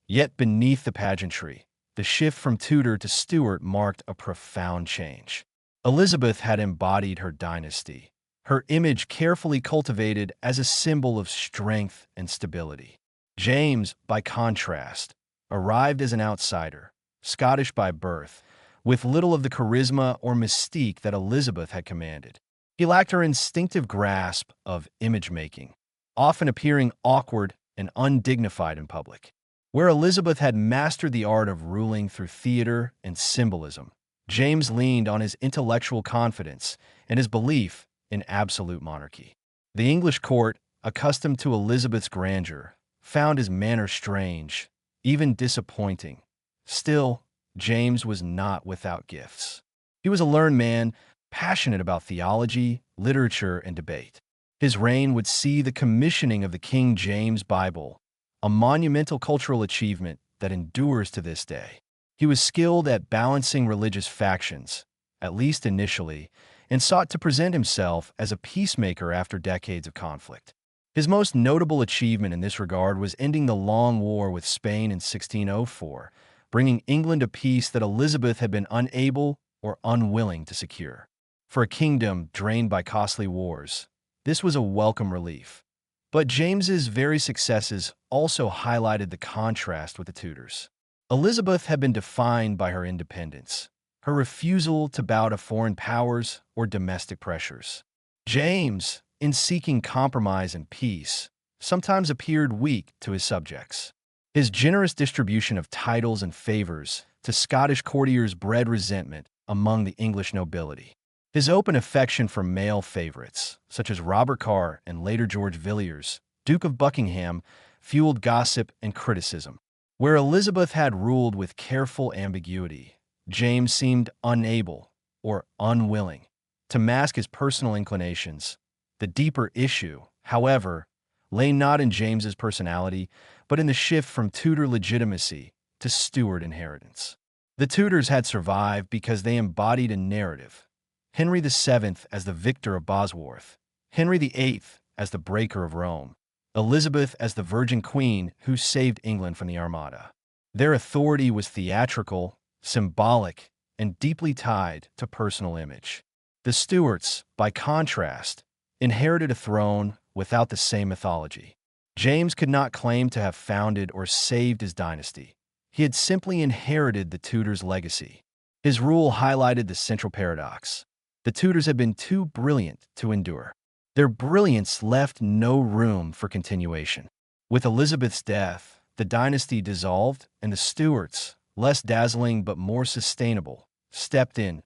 Yet beneath the pageantry, the shift from Tudor to Stuart marked a profound change. Elizabeth had embodied her dynasty, her image carefully cultivated as a symbol of strength and stability. James, by contrast, arrived as an outsider, Scottish by birth, with little of the charisma or mystique that Elizabeth had commanded. He lacked her instinctive grasp of image-making, often appearing awkward and undignified in public. Where Elizabeth had mastered the art of ruling through theater and symbolism, James leaned on his intellectual confidence and his belief in absolute monarchy. The English court, accustomed to Elizabeth's grandeur, found his manner strange, even disappointing. Still, James was not without gifts. He was a learned man, passionate about theology, literature, and debate. His reign would see the commissioning of the King James Bible, a monumental cultural achievement that endures to this day. He was skilled at balancing religious factions, at least initially, and sought to present himself as a peacemaker after decades of conflict. His most notable achievement in this regard was ending the long war with Spain in 1604, bringing England a peace that Elizabeth had been unable or unwilling to secure. For a kingdom drained by costly wars, this was a welcome relief. But James's very successes also highlighted the contrast with the Tudors. Elizabeth had been defined by her independence, her refusal to bow to foreign powers or domestic pressures. James, in seeking compromise and peace, sometimes appeared weak to his subjects. His generous distribution of titles and favors to Scottish courtiers bred resentment among the English nobility. His open affection for male favorites, such as Robert Carr and later George Villiers, Duke of Buckingham, fueled gossip and criticism. Where Elizabeth had ruled with careful ambiguity, James seemed unable or unwilling to mask his personal inclinations. The deeper issue, however, lay not in James's personality, but in the shift from Tudor legitimacy to Stuart inheritance. The Tudors had survived because they embodied a narrative. Henry VII as the victor of Bosworth, Henry VIII as the breaker of Rome, Elizabeth as the Virgin Queen who saved England from the Armada. Their authority was theatrical, symbolic, and deeply tied to personal image. The Stuarts, by contrast, inherited a throne without the same mythology. James could not claim to have founded or saved his dynasty. He had simply inherited the Tudors' legacy. His rule highlighted the central paradox. The Tudors had been too brilliant to endure. Their brilliance left no room for continuation. With Elizabeth's death, the dynasty dissolved, and the Stuarts, less dazzling but more sustainable, stepped in.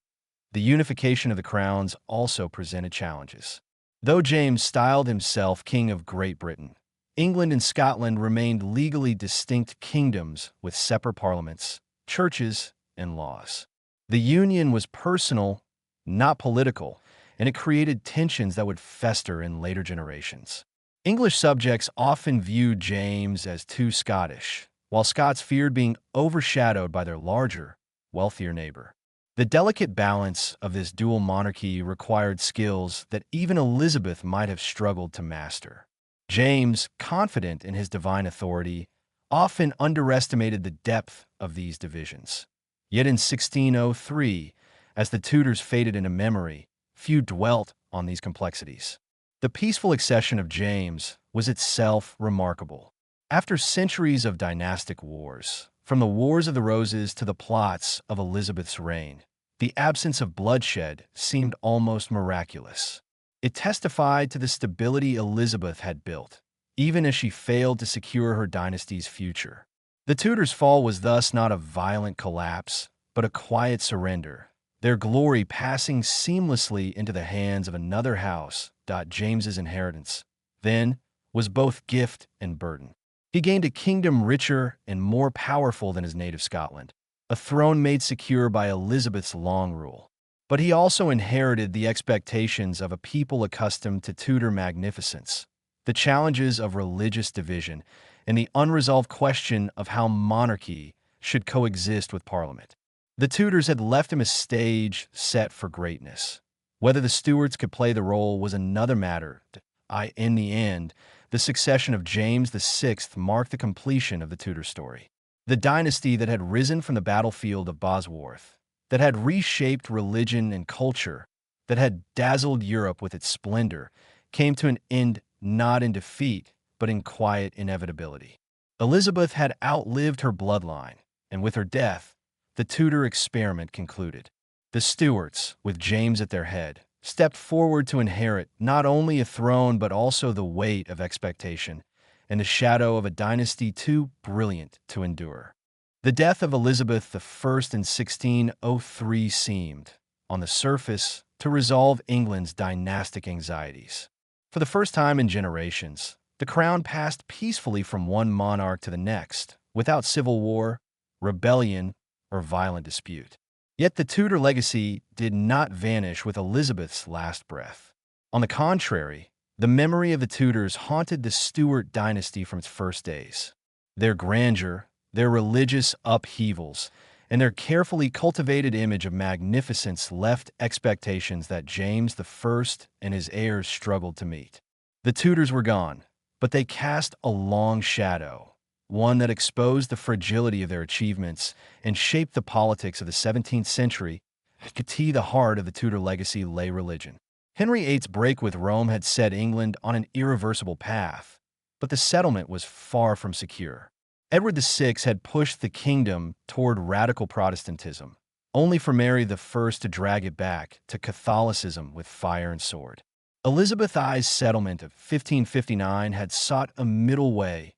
The unification of the crowns also presented challenges. Though James styled himself King of Great Britain, England and Scotland remained legally distinct kingdoms with separate parliaments, churches, and laws. The union was personal, not political, and it created tensions that would fester in later generations. English subjects often viewed James as too Scottish, while Scots feared being overshadowed by their larger, wealthier neighbor. The delicate balance of this dual monarchy required skills that even Elizabeth might have struggled to master. James, confident in his divine authority, often underestimated the depth of these divisions. Yet in 1603, as the Tudors faded into memory, few dwelt on these complexities. The peaceful accession of James was itself remarkable. After centuries of dynastic wars, from the Wars of the Roses to the plots of Elizabeth's reign, the absence of bloodshed seemed almost miraculous. It testified to the stability Elizabeth had built, even as she failed to secure her dynasty's future. The Tudors' fall was thus not a violent collapse, but a quiet surrender, their glory passing seamlessly into the hands of another house. James's inheritance, then, was both gift and burden. He gained a kingdom richer and more powerful than his native Scotland, a throne made secure by Elizabeth's long rule. But he also inherited the expectations of a people accustomed to Tudor magnificence, the challenges of religious division, and the unresolved question of how monarchy should coexist with Parliament. The Tudors had left him a stage set for greatness. Whether the Stuarts could play the role was another matter. In the end, the succession of James VI marked the completion of the Tudor story. The dynasty that had risen from the battlefield of Bosworth, that had reshaped religion and culture, that had dazzled Europe with its splendor, came to an end not in defeat, but in quiet inevitability. Elizabeth had outlived her bloodline, and with her death, the Tudor experiment concluded. The Stuarts, with James at their head, stepped forward to inherit not only a throne but also the weight of expectation and the shadow of a dynasty too brilliant to endure. The death of Elizabeth I in 1603 seemed, on the surface, to resolve England's dynastic anxieties. For the first time in generations, the crown passed peacefully from one monarch to the next, without civil war, rebellion, or violent dispute. Yet the Tudor legacy did not vanish with Elizabeth's last breath. On the contrary, the memory of the Tudors haunted the Stuart dynasty from its first days. Their grandeur, their religious upheavals, and their carefully cultivated image of magnificence left expectations that James I and his heirs struggled to meet. The Tudors were gone, but they cast a long shadow, one that exposed the fragility of their achievements and shaped the politics of the 17th century. At the heart of the Tudor legacy lay religion. Henry VIII's break with Rome had set England on an irreversible path, but the settlement was far from secure. Edward VI had pushed the kingdom toward radical Protestantism, only for Mary I to drag it back to Catholicism with fire and sword. Elizabeth I's settlement of 1559 had sought a middle way,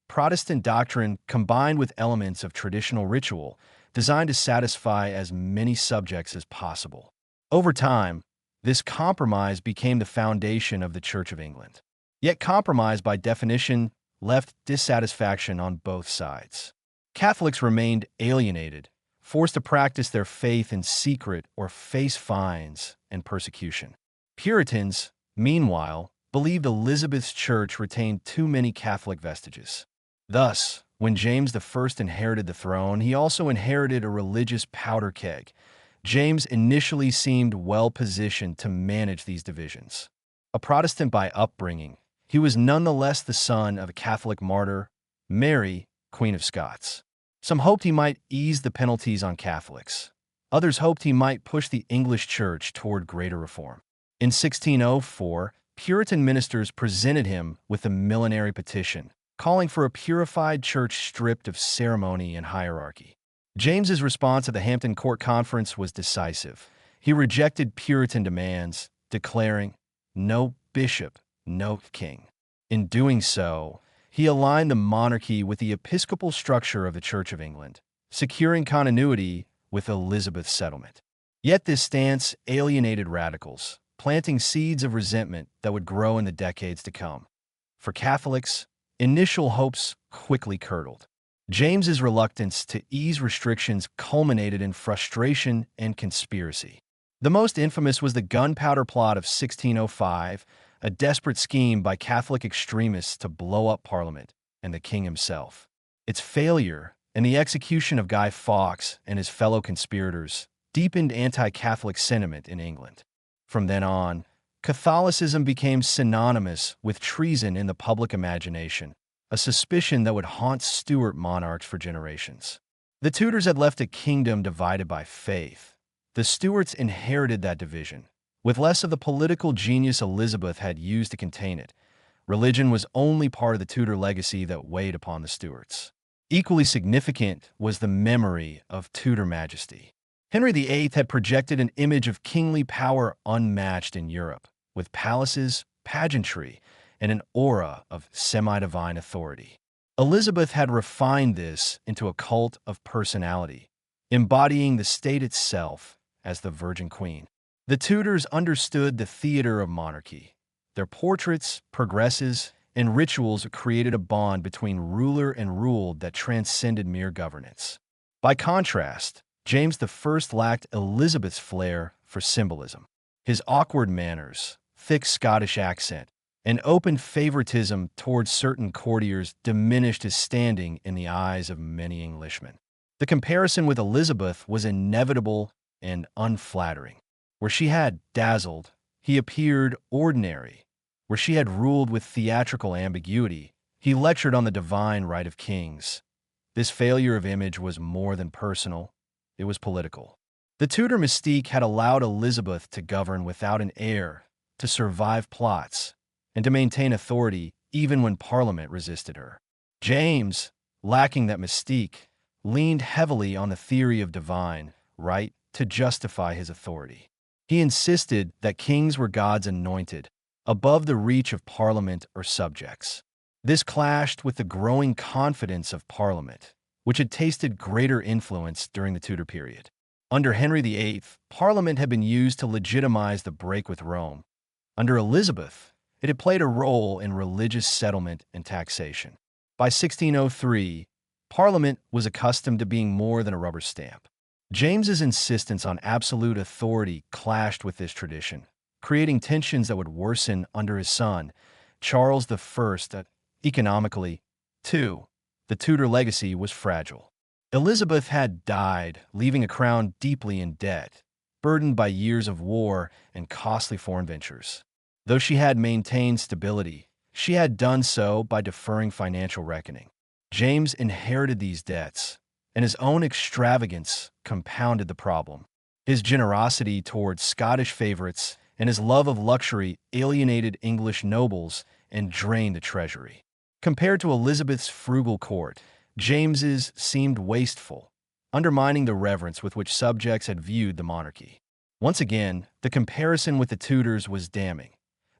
Protestant doctrine combined with elements of traditional ritual designed to satisfy as many subjects as possible. Over time, this compromise became the foundation of the Church of England. Yet compromise, by definition, left dissatisfaction on both sides. Catholics remained alienated, forced to practice their faith in secret or face fines and persecution. Puritans, meanwhile, believed Elizabeth's church retained too many Catholic vestiges. Thus, when James I inherited the throne, he also inherited a religious powder keg. James initially seemed well-positioned to manage these divisions. A Protestant by upbringing, he was nonetheless the son of a Catholic martyr, Mary, Queen of Scots. Some hoped he might ease the penalties on Catholics. Others hoped he might push the English Church toward greater reform. In 1604, Puritan ministers presented him with the millenary petition, calling for a purified church stripped of ceremony and hierarchy. James's response at the Hampton Court Conference was decisive. He rejected Puritan demands, declaring, "No bishop, no king." In doing so, he aligned the monarchy with the episcopal structure of the Church of England, securing continuity with Elizabeth's settlement. Yet this stance alienated radicals, planting seeds of resentment that would grow in the decades to come. For Catholics, initial hopes quickly curdled. James's reluctance to ease restrictions culminated in frustration and conspiracy. The most infamous was the Gunpowder Plot of 1605, a desperate scheme by Catholic extremists to blow up Parliament and the king himself. Its failure and the execution of Guy Fawkes and his fellow conspirators deepened anti-Catholic sentiment in England. From then on, Catholicism became synonymous with treason in the public imagination, a suspicion that would haunt Stuart monarchs for generations. The Tudors had left a kingdom divided by faith. The Stuarts inherited that division, with less of the political genius Elizabeth had used to contain it, Religion was only part of the Tudor legacy that weighed upon the Stuarts. Equally significant was the memory of Tudor majesty. Henry VIII had projected an image of kingly power unmatched in Europe, with palaces, pageantry, and an aura of semi-divine authority. Elizabeth had refined this into a cult of personality, embodying the state itself as the Virgin Queen. The Tudors understood the theater of monarchy. Their portraits, progresses, and rituals created a bond between ruler and ruled that transcended mere governance. By contrast, James I lacked Elizabeth's flair for symbolism. His awkward manners, thick Scottish accent, and open favoritism towards certain courtiers diminished his standing in the eyes of many Englishmen. The comparison with Elizabeth was inevitable and unflattering. Where she had dazzled, he appeared ordinary. Where she had ruled with theatrical ambiguity, he lectured on the divine right of kings. This failure of image was more than personal, it was political. The Tudor mystique had allowed Elizabeth to govern without an heir, to survive plots, and to maintain authority even when Parliament resisted her. James, lacking that mystique, leaned heavily on the theory of divine right to justify his authority. He insisted that kings were God's anointed, above the reach of Parliament or subjects. This clashed with the growing confidence of Parliament, which had tasted greater influence during the Tudor period. Under Henry VIII, Parliament had been used to legitimize the break with Rome. Under Elizabeth, it had played a role in religious settlement and taxation. By 1603, Parliament was accustomed to being more than a rubber stamp. James's insistence on absolute authority clashed with this tradition, creating tensions that would worsen under his son, Charles I. Economically, too, the Tudor legacy was fragile. Elizabeth had died, leaving a crown deeply in debt, burdened by years of war and costly foreign ventures. Though she had maintained stability, she had done so by deferring financial reckoning. James inherited these debts, and his own extravagance compounded the problem. His generosity towards Scottish favorites and his love of luxury alienated English nobles and drained the treasury. Compared to Elizabeth's frugal court, James's seemed wasteful, undermining the reverence with which subjects had viewed the monarchy. Once again, the comparison with the Tudors was damning.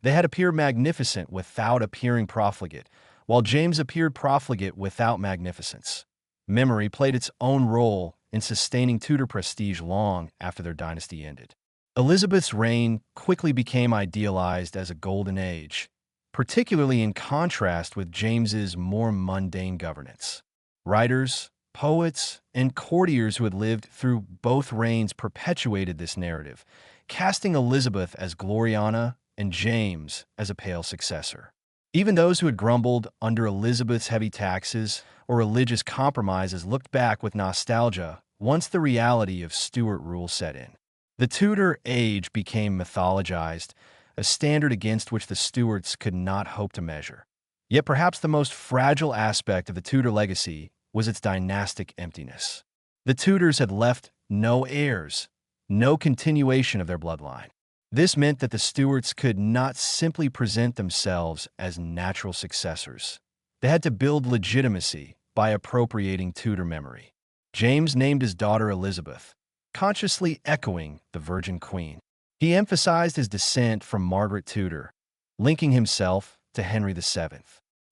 They had appeared magnificent without appearing profligate, while James appeared profligate without magnificence. Memory played its own role in sustaining Tudor prestige long after their dynasty ended. Elizabeth's reign quickly became idealized as a golden age, particularly in contrast with James's more mundane governance. Writers, poets, and courtiers who had lived through both reigns perpetuated this narrative, casting Elizabeth as Gloriana and James as a pale successor. Even those who had grumbled under Elizabeth's heavy taxes or religious compromises looked back with nostalgia once the reality of Stuart rule set in. The Tudor age became mythologized, a standard against which the Stuarts could not hope to measure. Yet perhaps the most fragile aspect of the Tudor legacy was its dynastic emptiness. The Tudors had left no heirs, no continuation of their bloodline. This meant that the Stuarts could not simply present themselves as natural successors. They had to build legitimacy by appropriating Tudor memory. James named his daughter Elizabeth, consciously echoing the Virgin Queen. He emphasized his descent from Margaret Tudor, linking himself to Henry VII.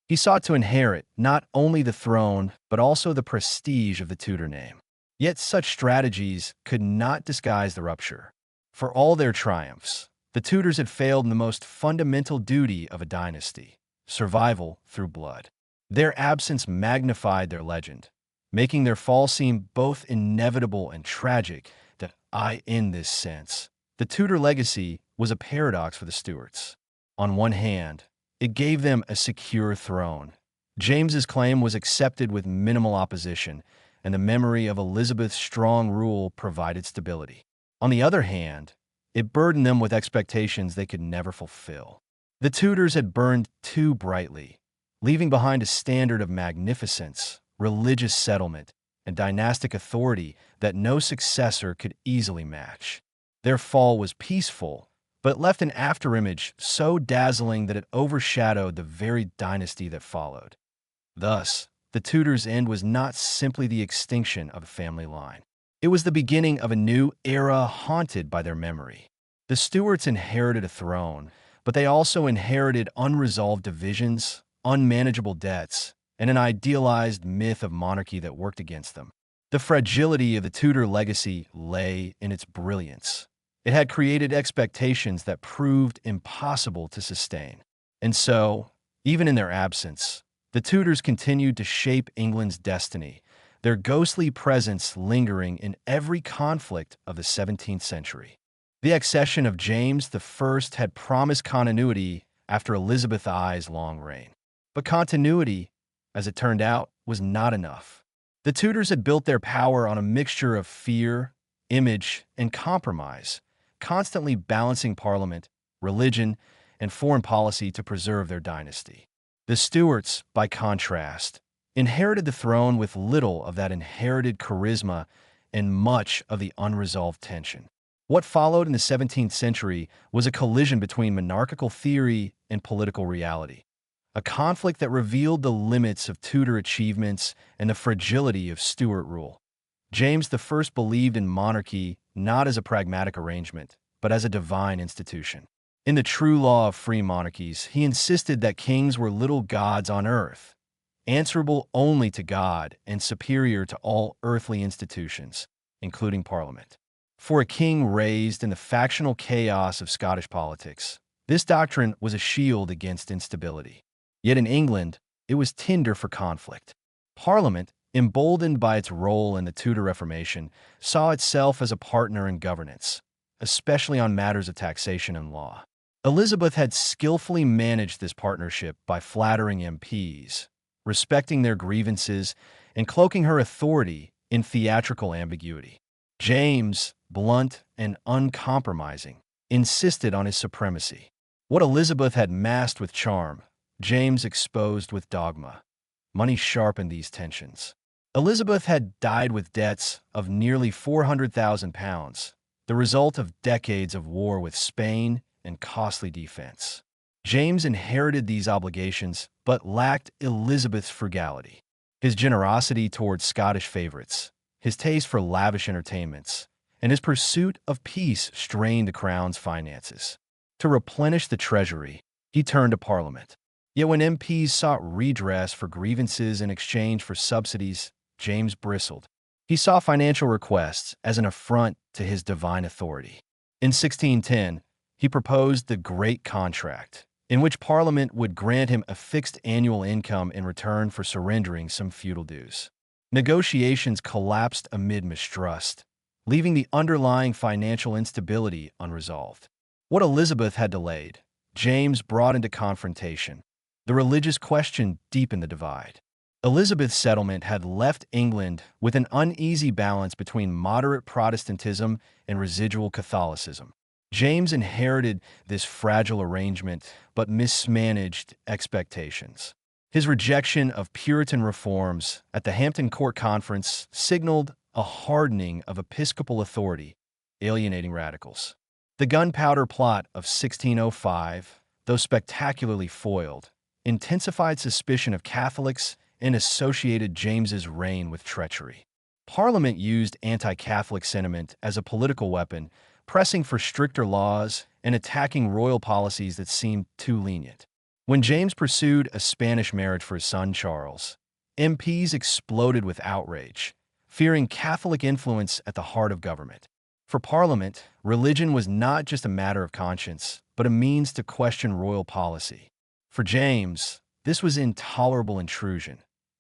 He sought to inherit not only the throne, but also the prestige of the Tudor name. Yet such strategies could not disguise the rupture. For all their triumphs, the Tudors had failed in the most fundamental duty of a dynasty, survival through blood. Their absence magnified their legend, making their fall seem both inevitable and tragic. In this sense, the Tudor legacy was a paradox for the Stuarts. On one hand, it gave them a secure throne. James's claim was accepted with minimal opposition, and the memory of Elizabeth's strong rule provided stability. On the other hand, it burdened them with expectations they could never fulfill. The Tudors had burned too brightly, leaving behind a standard of magnificence, religious settlement, and dynastic authority that no successor could easily match. Their fall was peaceful, but left an afterimage so dazzling that it overshadowed the very dynasty that followed. Thus, the Tudors' end was not simply the extinction of a family line. It was the beginning of a new era haunted by their memory. The Stuarts inherited a throne, but they also inherited unresolved divisions, unmanageable debts, and an idealized myth of monarchy that worked against them. The fragility of the Tudor legacy lay in its brilliance. It had created expectations that proved impossible to sustain. And so, even in their absence, the Tudors continued to shape England's destiny, their ghostly presence lingering in every conflict of the 17th century. The accession of James I had promised continuity after Elizabeth I's long reign. But continuity, as it turned out, was not enough. The Tudors had built their power on a mixture of fear, image, and compromise, constantly balancing parliament, religion, and foreign policy to preserve their dynasty. The Stuarts, by contrast, inherited the throne with little of that inherited charisma and much of the unresolved tension. What followed in the 17th century was a collision between monarchical theory and political reality, a conflict that revealed the limits of Tudor achievements and the fragility of Stuart rule. James I believed in monarchy not as a pragmatic arrangement, but as a divine institution. In the true law of free monarchies, he insisted that kings were little gods on earth, answerable only to God and superior to all earthly institutions, including Parliament. For a king raised in the factional chaos of Scottish politics, this doctrine was a shield against instability. Yet in England, it was tinder for conflict. Parliament, emboldened by its role in the Tudor Reformation, saw itself as a partner in governance, especially on matters of taxation and law. Elizabeth had skillfully managed this partnership by flattering MPs, respecting their grievances, and cloaking her authority in theatrical ambiguity. James, blunt and uncompromising, insisted on his supremacy. What Elizabeth had masked with charm, James exposed with dogma. Money sharpened these tensions. Elizabeth had died with debts of nearly £400,000, the result of decades of war with Spain and costly defense. James inherited these obligations, but lacked Elizabeth's frugality. His generosity towards Scottish favorites, his taste for lavish entertainments, and his pursuit of peace strained the crown's finances. To replenish the treasury, he turned to Parliament. Yet when MPs sought redress for grievances in exchange for subsidies, James bristled. He saw financial requests as an affront to his divine authority. In 1610, he proposed the Great Contract, in which Parliament would grant him a fixed annual income in return for surrendering some feudal dues. Negotiations collapsed amid mistrust, leaving the underlying financial instability unresolved. What Elizabeth had delayed, James brought into confrontation. The religious question deepened the divide. Elizabeth's settlement had left England with an uneasy balance between moderate Protestantism and residual Catholicism. James inherited this fragile arrangement but mismanaged expectations. His rejection of Puritan reforms at the Hampton Court Conference signaled a hardening of episcopal authority, alienating radicals. The Gunpowder Plot of 1605, though spectacularly foiled, intensified suspicion of Catholics and associated James's reign with treachery. Parliament used anti-Catholic sentiment as a political weapon, pressing for stricter laws and attacking royal policies that seemed too lenient. When James pursued a Spanish marriage for his son Charles, MPs exploded with outrage, fearing Catholic influence at the heart of government. For Parliament, religion was not just a matter of conscience, but a means to question royal policy. For James, this was intolerable intrusion.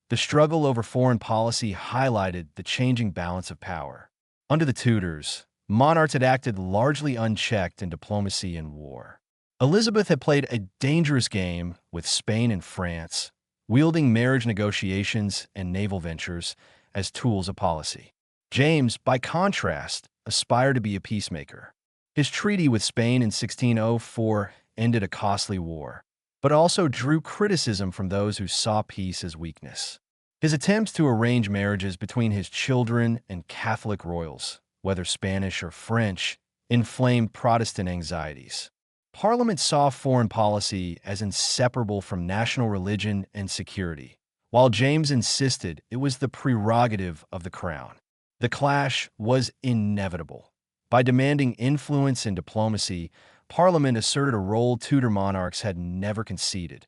The struggle over foreign policy highlighted the changing balance of power. Under the Tudors, monarchs had acted largely unchecked in diplomacy and war. Elizabeth had played a dangerous game with Spain and France, wielding marriage negotiations and naval ventures as tools of policy. James, by contrast, aspired to be a peacemaker. His treaty with Spain in 1604 ended a costly war, but also drew criticism from those who saw peace as weakness. His attempts to arrange marriages between his children and Catholic royals, whether Spanish or French, inflamed Protestant anxieties. Parliament saw foreign policy as inseparable from national religion and security, while James insisted it was the prerogative of the crown. The clash was inevitable. By demanding influence and diplomacy, Parliament asserted a role Tudor monarchs had never conceded.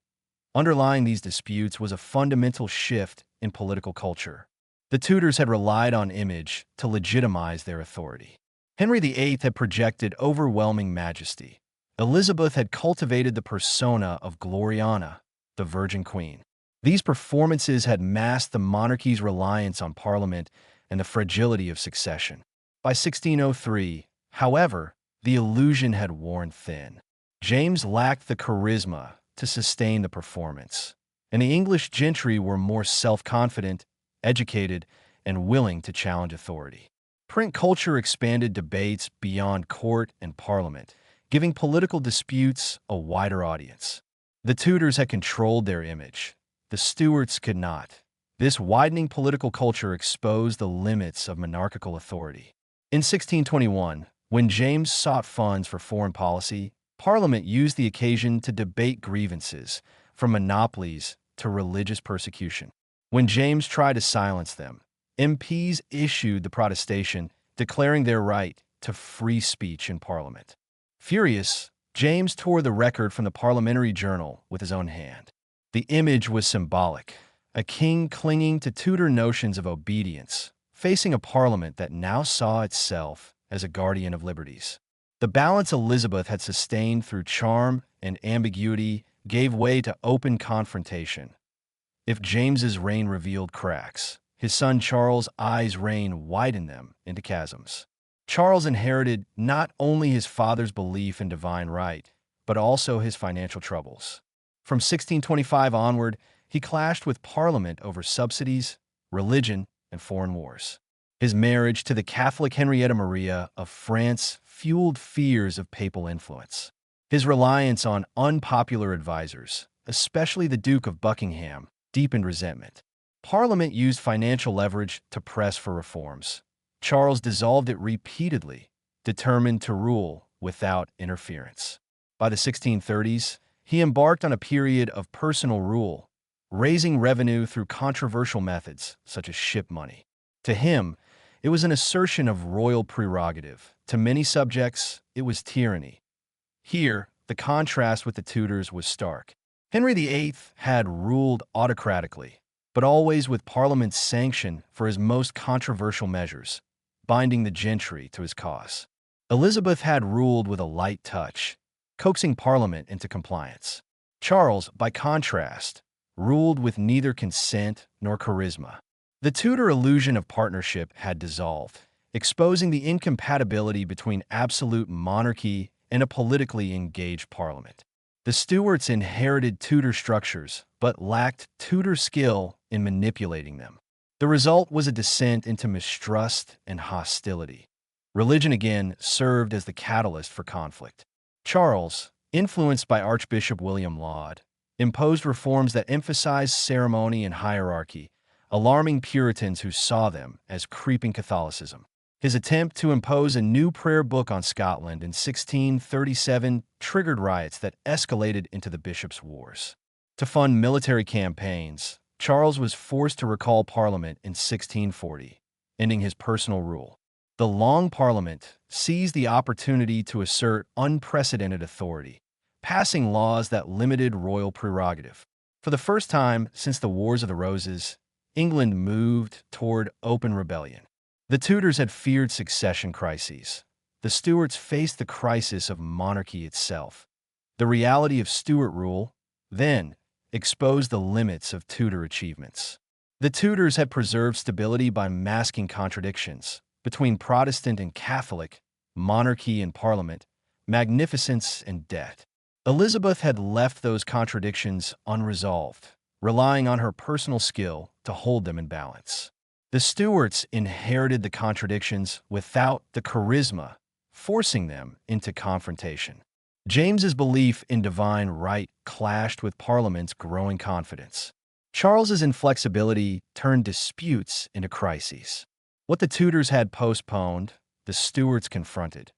Underlying these disputes was a fundamental shift in political culture. The Tudors had relied on image to legitimize their authority. Henry VIII had projected overwhelming majesty. Elizabeth had cultivated the persona of Gloriana, the Virgin Queen. These performances had masked the monarchy's reliance on Parliament and the fragility of succession. By 1603, however, the illusion had worn thin. James lacked the charisma to sustain the performance, and the English gentry were more self-confident, educated, and willing to challenge authority. Print culture expanded debates beyond court and Parliament, giving political disputes a wider audience. The Tudors had controlled their image. The Stuarts could not. This widening political culture exposed the limits of monarchical authority. In 1621, when James sought funds for foreign policy, Parliament used the occasion to debate grievances, from monopolies to religious persecution. When James tried to silence them, MPs issued the protestation, declaring their right to free speech in Parliament. Furious, James tore the record from the Parliamentary Journal with his own hand. The image was symbolic, a king clinging to Tudor notions of obedience, facing a Parliament that now saw itself as a guardian of liberties. The balance Elizabeth had sustained through charm and ambiguity gave way to open confrontation. If James's reign revealed cracks, his son Charles' eyes' reign widened them into chasms. Charles inherited not only his father's belief in divine right, but also his financial troubles. From 1625 onward, he clashed with Parliament over subsidies, religion, and foreign wars. His marriage to the Catholic Henrietta Maria of France fueled fears of papal influence. His reliance on unpopular advisors, especially the Duke of Buckingham, deepened resentment. Parliament used financial leverage to press for reforms. Charles dissolved it repeatedly, determined to rule without interference. By the 1630s, he embarked on a period of personal rule, raising revenue through controversial methods such as ship money. To him, it was an assertion of royal prerogative. To many subjects, it was tyranny. Here, the contrast with the Tudors was stark. Henry VIII had ruled autocratically, but always with Parliament's sanction for his most controversial measures, binding the gentry to his cause. Elizabeth had ruled with a light touch, coaxing Parliament into compliance. Charles, by contrast, ruled with neither consent nor charisma. The Tudor illusion of partnership had dissolved, exposing the incompatibility between absolute monarchy and a politically engaged Parliament. The Stuarts inherited Tudor structures, but lacked Tudor skill in manipulating them. The result was a descent into mistrust and hostility. Religion again served as the catalyst for conflict. Charles, influenced by Archbishop William Laud, imposed reforms that emphasized ceremony and hierarchy, alarming Puritans who saw them as creeping Catholicism. His attempt to impose a new prayer book on Scotland in 1637 triggered riots that escalated into the bishops' wars. To fund military campaigns, Charles was forced to recall Parliament in 1640, ending his personal rule. The Long Parliament seized the opportunity to assert unprecedented authority, passing laws that limited royal prerogative. For the first time since the Wars of the Roses, England moved toward open rebellion. The Tudors had feared succession crises. The Stuarts faced the crisis of monarchy itself. The reality of Stuart rule, then, exposed the limits of Tudor achievements. The Tudors had preserved stability by masking contradictions between Protestant and Catholic, monarchy and Parliament, magnificence and debt. Elizabeth had left those contradictions unresolved, relying on her personal skill to hold them in balance. The Stuarts inherited the contradictions without the charisma, forcing them into confrontation. James's belief in divine right clashed with Parliament's growing confidence. Charles's inflexibility turned disputes into crises. What the Tudors had postponed, the Stuarts confronted.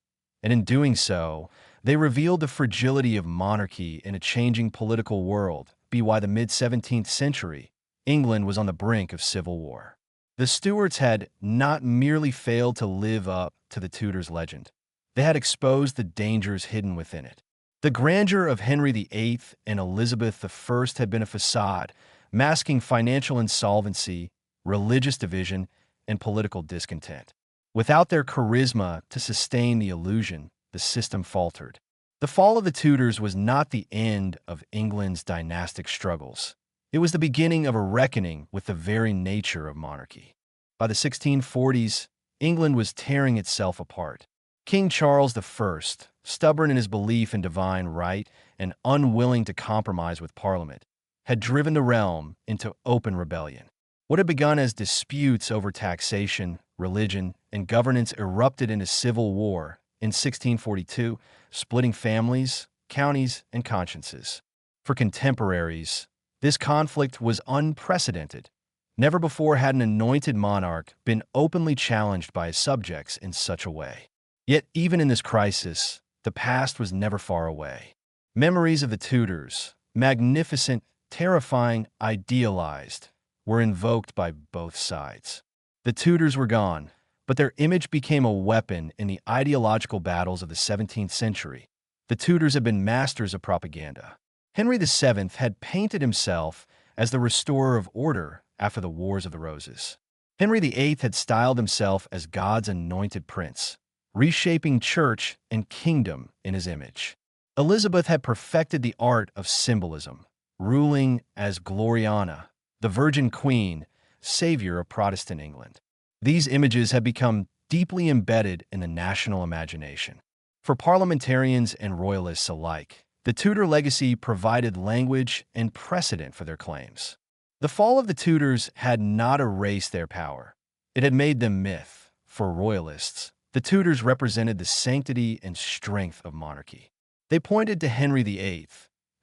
And in doing so, they revealed the fragility of monarchy in a changing political world. By the mid-17th century, England was on the brink of civil war. The Stuarts had not merely failed to live up to the Tudors' legend. They had exposed the dangers hidden within it. The grandeur of Henry VIII and Elizabeth I had been a facade, masking financial insolvency, religious division, and political discontent. Without their charisma to sustain the illusion, the system faltered. The fall of the Tudors was not the end of England's dynastic struggles. It was the beginning of a reckoning with the very nature of monarchy. By the 1640s, England was tearing itself apart. King Charles I, stubborn in his belief in divine right and unwilling to compromise with Parliament, had driven the realm into open rebellion. What had begun as disputes over taxation, religion, and governance erupted into civil war in 1642, splitting families, counties, and consciences. For contemporaries, this conflict was unprecedented. Never before had an anointed monarch been openly challenged by his subjects in such a way. Yet even in this crisis, the past was never far away. Memories of the Tudors, magnificent, terrifying, idealized, were invoked by both sides. The Tudors were gone, but their image became a weapon in the ideological battles of the 17th century. The Tudors had been masters of propaganda. Henry VII had painted himself as the restorer of order after the Wars of the Roses. Henry VIII had styled himself as God's anointed prince, reshaping church and kingdom in his image. Elizabeth had perfected the art of symbolism, ruling as Gloriana, the Virgin Queen, savior of Protestant England. These images had become deeply embedded in the national imagination. For parliamentarians and royalists alike, the Tudor legacy provided language and precedent for their claims. The fall of the Tudors had not erased their power. It had made them myth. For royalists, the Tudors represented the sanctity and strength of monarchy. They pointed to Henry VIII,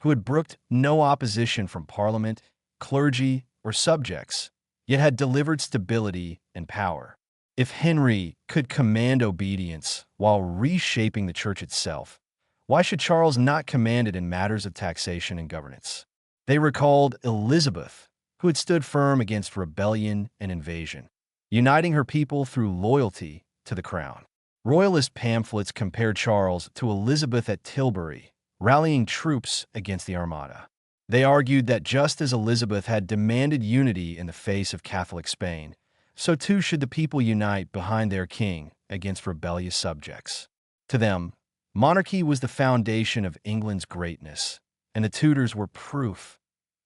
who had brooked no opposition from Parliament, clergy, or subjects, yet had delivered stability and power. If Henry could command obedience while reshaping the church itself, why should Charles not command it in matters of taxation and governance? They recalled Elizabeth, who had stood firm against rebellion and invasion, uniting her people through loyalty to the crown. Royalist pamphlets compared Charles to Elizabeth at Tilbury, rallying troops against the Armada. They argued that just as Elizabeth had demanded unity in the face of Catholic Spain, so too should the people unite behind their king against rebellious subjects. To them, monarchy was the foundation of England's greatness, and the Tudors were proof.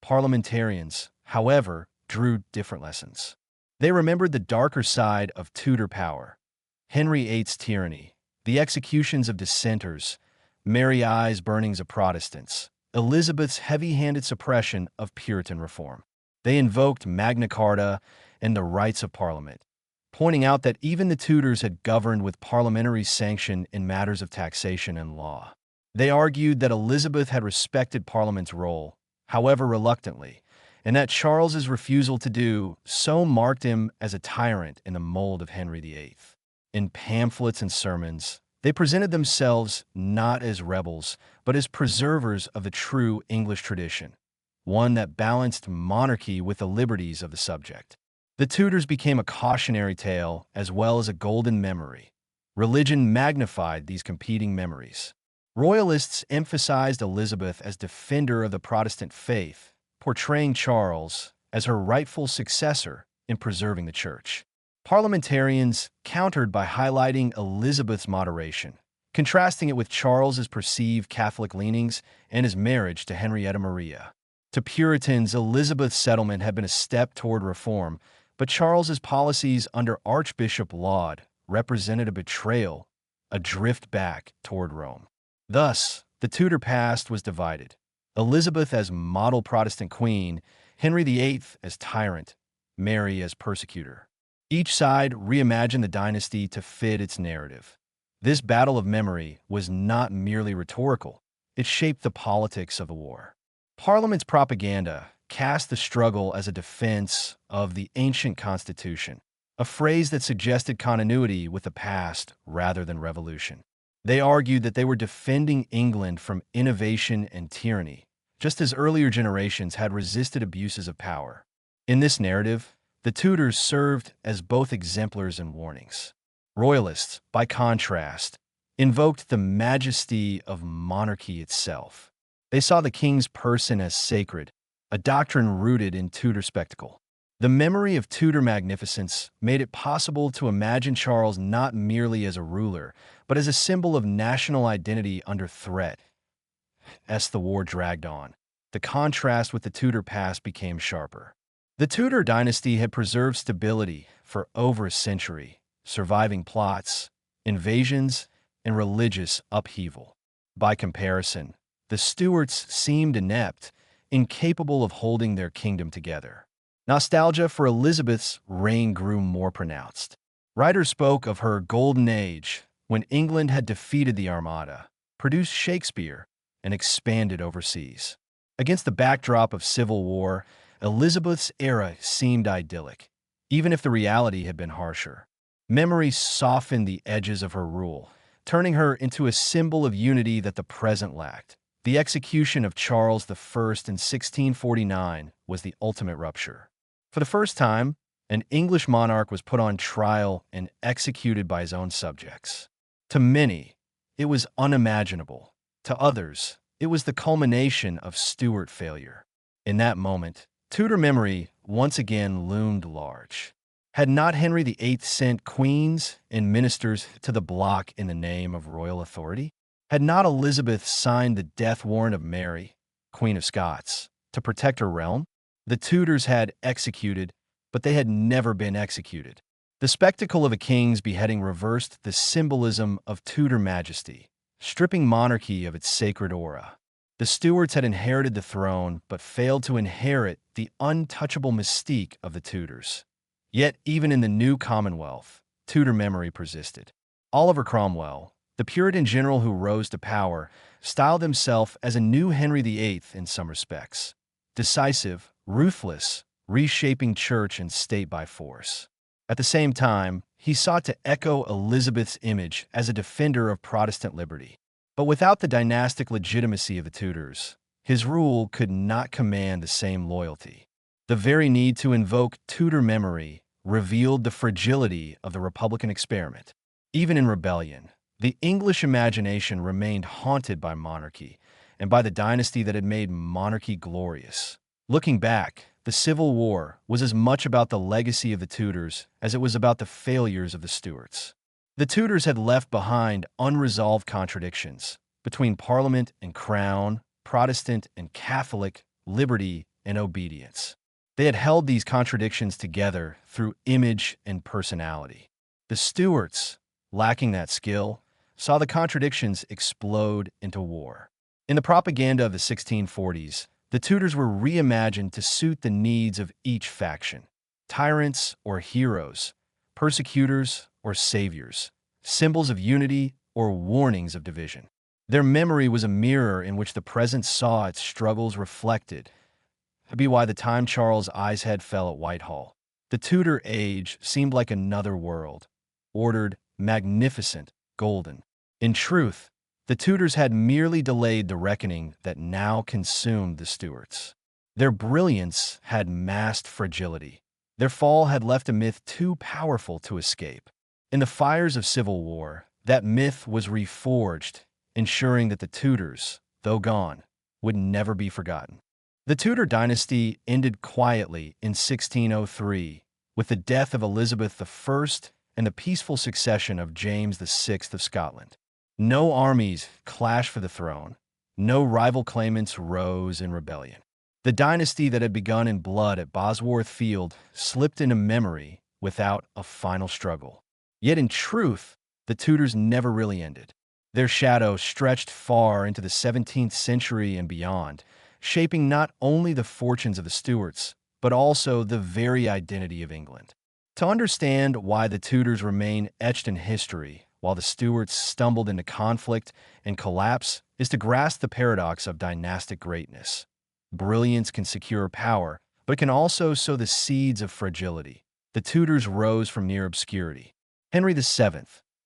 Parliamentarians, however, drew different lessons. They remembered the darker side of Tudor power: Henry VIII's tyranny, the executions of dissenters, Mary I's burnings of Protestants, Elizabeth's heavy-handed suppression of Puritan reform. They invoked Magna Carta and the rights of Parliament, pointing out that even the Tudors had governed with parliamentary sanction in matters of taxation and law. They argued that Elizabeth had respected Parliament's role, however reluctantly, and that Charles's refusal to do so marked him as a tyrant in the mold of Henry VIII. In pamphlets and sermons, they presented themselves not as rebels, but as preservers of the true English tradition, one that balanced monarchy with the liberties of the subject. The Tudors became a cautionary tale as well as a golden memory. Religion magnified these competing memories. Royalists emphasized Elizabeth as defender of the Protestant faith, portraying Charles as her rightful successor in preserving the church. Parliamentarians countered by highlighting Elizabeth's moderation, contrasting it with Charles's perceived Catholic leanings and his marriage to Henrietta Maria. To Puritans, Elizabeth's settlement had been a step toward reform, but Charles's policies under Archbishop Laud represented a betrayal, a drift back toward Rome. Thus, the Tudor past was divided: Elizabeth as model Protestant queen, Henry VIII as tyrant, Mary as persecutor. Each side reimagined the dynasty to fit its narrative. This battle of memory was not merely rhetorical. It shaped the politics of the war. Parliament's propaganda cast the struggle as a defense of the ancient Constitution, a phrase that suggested continuity with the past rather than revolution. They argued that they were defending England from innovation and tyranny, just as earlier generations had resisted abuses of power. In this narrative, the Tudors served as both exemplars and warnings. Royalists, by contrast, invoked the majesty of monarchy itself. They saw the king's person as sacred, a doctrine rooted in Tudor spectacle. The memory of Tudor magnificence made it possible to imagine Charles not merely as a ruler, but as a symbol of national identity under threat. As the war dragged on, the contrast with the Tudor past became sharper. The Tudor dynasty had preserved stability for over a century, surviving plots, invasions, and religious upheaval. By comparison, the Stuarts seemed inept, incapable of holding their kingdom together. Nostalgia for Elizabeth's reign grew more pronounced. Writers spoke of her golden age, when England had defeated the Armada, produced Shakespeare, and expanded overseas. Against the backdrop of civil war, Elizabeth's era seemed idyllic, even if the reality had been harsher. Memory softened the edges of her rule, turning her into a symbol of unity that the present lacked. The execution of Charles I in 1649 was the ultimate rupture. For the first time, an English monarch was put on trial and executed by his own subjects. To many, it was unimaginable. To others, it was the culmination of Stuart failure. In that moment, Tudor memory once again loomed large. Had not Henry VIII sent queens and ministers to the block in the name of royal authority? Had not Elizabeth signed the death warrant of Mary, Queen of Scots, to protect her realm? The Tudors had executed, but they had never been executed. The spectacle of a king's beheading reversed the symbolism of Tudor majesty, stripping monarchy of its sacred aura. The Stuarts had inherited the throne, but failed to inherit the untouchable mystique of the Tudors. Yet, even in the new Commonwealth, Tudor memory persisted. Oliver Cromwell, the Puritan general who rose to power, styled himself as a new Henry VIII in some respects. Decisive, ruthless, reshaping church and state by force. At the same time, he sought to echo Elizabeth's image as a defender of Protestant liberty. But without the dynastic legitimacy of the Tudors, his rule could not command the same loyalty. The very need to invoke Tudor memory revealed the fragility of the Republican experiment. Even in rebellion, the English imagination remained haunted by monarchy and by the dynasty that had made monarchy glorious. Looking back, the Civil War was as much about the legacy of the Tudors as it was about the failures of the Stuarts. The Tudors had left behind unresolved contradictions between Parliament and Crown, Protestant and Catholic, liberty and obedience. They had held these contradictions together through image and personality. The Stuarts, lacking that skill, saw the contradictions explode into war. In the propaganda of the 1640s, the Tudors were reimagined to suit the needs of each faction. Tyrants or heroes, persecutors or saviors, symbols of unity or warnings of division. Their memory was a mirror in which the present saw its struggles reflected. That'd be why the time Charles' eyes had fell at Whitehall. The Tudor age seemed like another world, ordered, magnificent, golden. In truth, the Tudors had merely delayed the reckoning that now consumed the Stuarts. Their brilliance had masked fragility. Their fall had left a myth too powerful to escape. In the fires of civil war, that myth was reforged, ensuring that the Tudors, though gone, would never be forgotten. The Tudor dynasty ended quietly in 1603, with the death of Elizabeth I and the peaceful succession of James VI of Scotland. No armies clashed for the throne. No rival claimants rose in rebellion. The dynasty that had begun in blood at Bosworth Field slipped into memory without a final struggle. Yet in truth, the Tudors never really ended. Their shadow stretched far into the 17th century and beyond, shaping not only the fortunes of the Stuarts, but also the very identity of England. To understand why the Tudors remain etched in history, while the Stuarts stumbled into conflict and collapse, is to grasp the paradox of dynastic greatness. Brilliance can secure power, but it can also sow the seeds of fragility. The Tudors rose from near obscurity. Henry VII,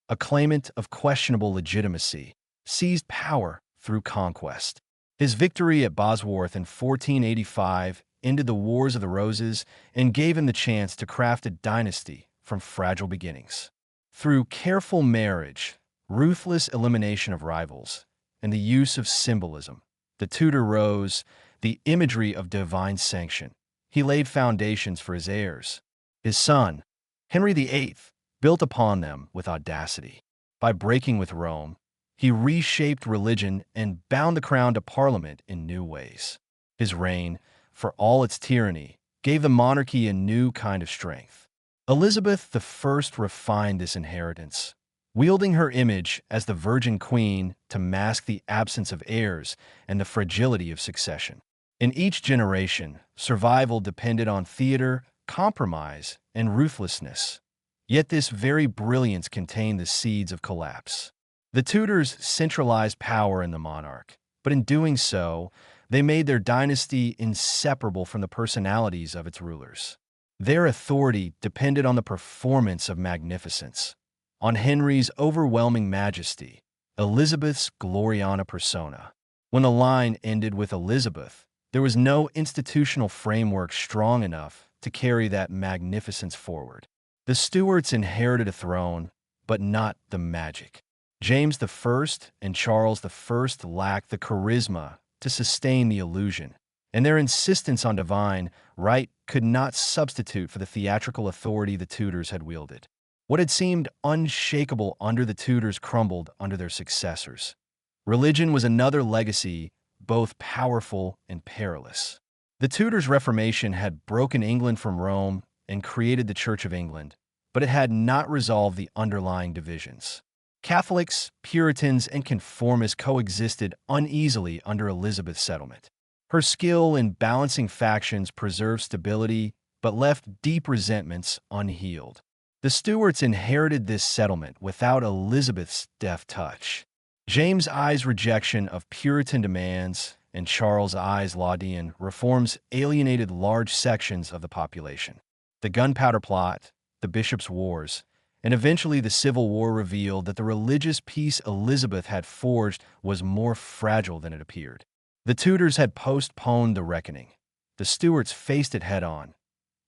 a claimant of questionable legitimacy, seized power through conquest. His victory at Bosworth in 1485 ended the Wars of the Roses and gave him the chance to craft a dynasty from fragile beginnings. Through careful marriage, ruthless elimination of rivals, and the use of symbolism, the Tudor rose, the imagery of divine sanction. He laid foundations for his heirs. His son, Henry VIII, built upon them with audacity. By breaking with Rome, he reshaped religion and bound the crown to Parliament in new ways. His reign, for all its tyranny, gave the monarchy a new kind of strength. Elizabeth I refined this inheritance, wielding her image as the Virgin Queen to mask the absence of heirs and the fragility of succession. In each generation, survival depended on theater, compromise, and ruthlessness. Yet this very brilliance contained the seeds of collapse. The Tudors centralized power in the monarch, but in doing so, they made their dynasty inseparable from the personalities of its rulers. Their authority depended on the performance of magnificence, on Henry's overwhelming majesty, Elizabeth's gloriana persona. When the line ended with Elizabeth, there was no institutional framework strong enough to carry that magnificence forward. The Stuarts inherited a throne, but not the magic. James I and Charles I lacked the charisma to sustain the illusion, and their insistence on divine right could not substitute for the theatrical authority the Tudors had wielded. What had seemed unshakable under the Tudors crumbled under their successors. Religion was another legacy, both powerful and perilous. The Tudors' Reformation had broken England from Rome and created the Church of England, but it had not resolved the underlying divisions. Catholics, Puritans, and conformists coexisted uneasily under Elizabeth's settlement. Her skill in balancing factions preserved stability, but left deep resentments unhealed. The Stuarts inherited this settlement without Elizabeth's deft touch. James I's rejection of Puritan demands and Charles I's Laudian reforms alienated large sections of the population. The Gunpowder Plot, the Bishops' Wars, and eventually the Civil War revealed that the religious peace Elizabeth had forged was more fragile than it appeared. The Tudors had postponed the reckoning. The Stuarts faced it head-on.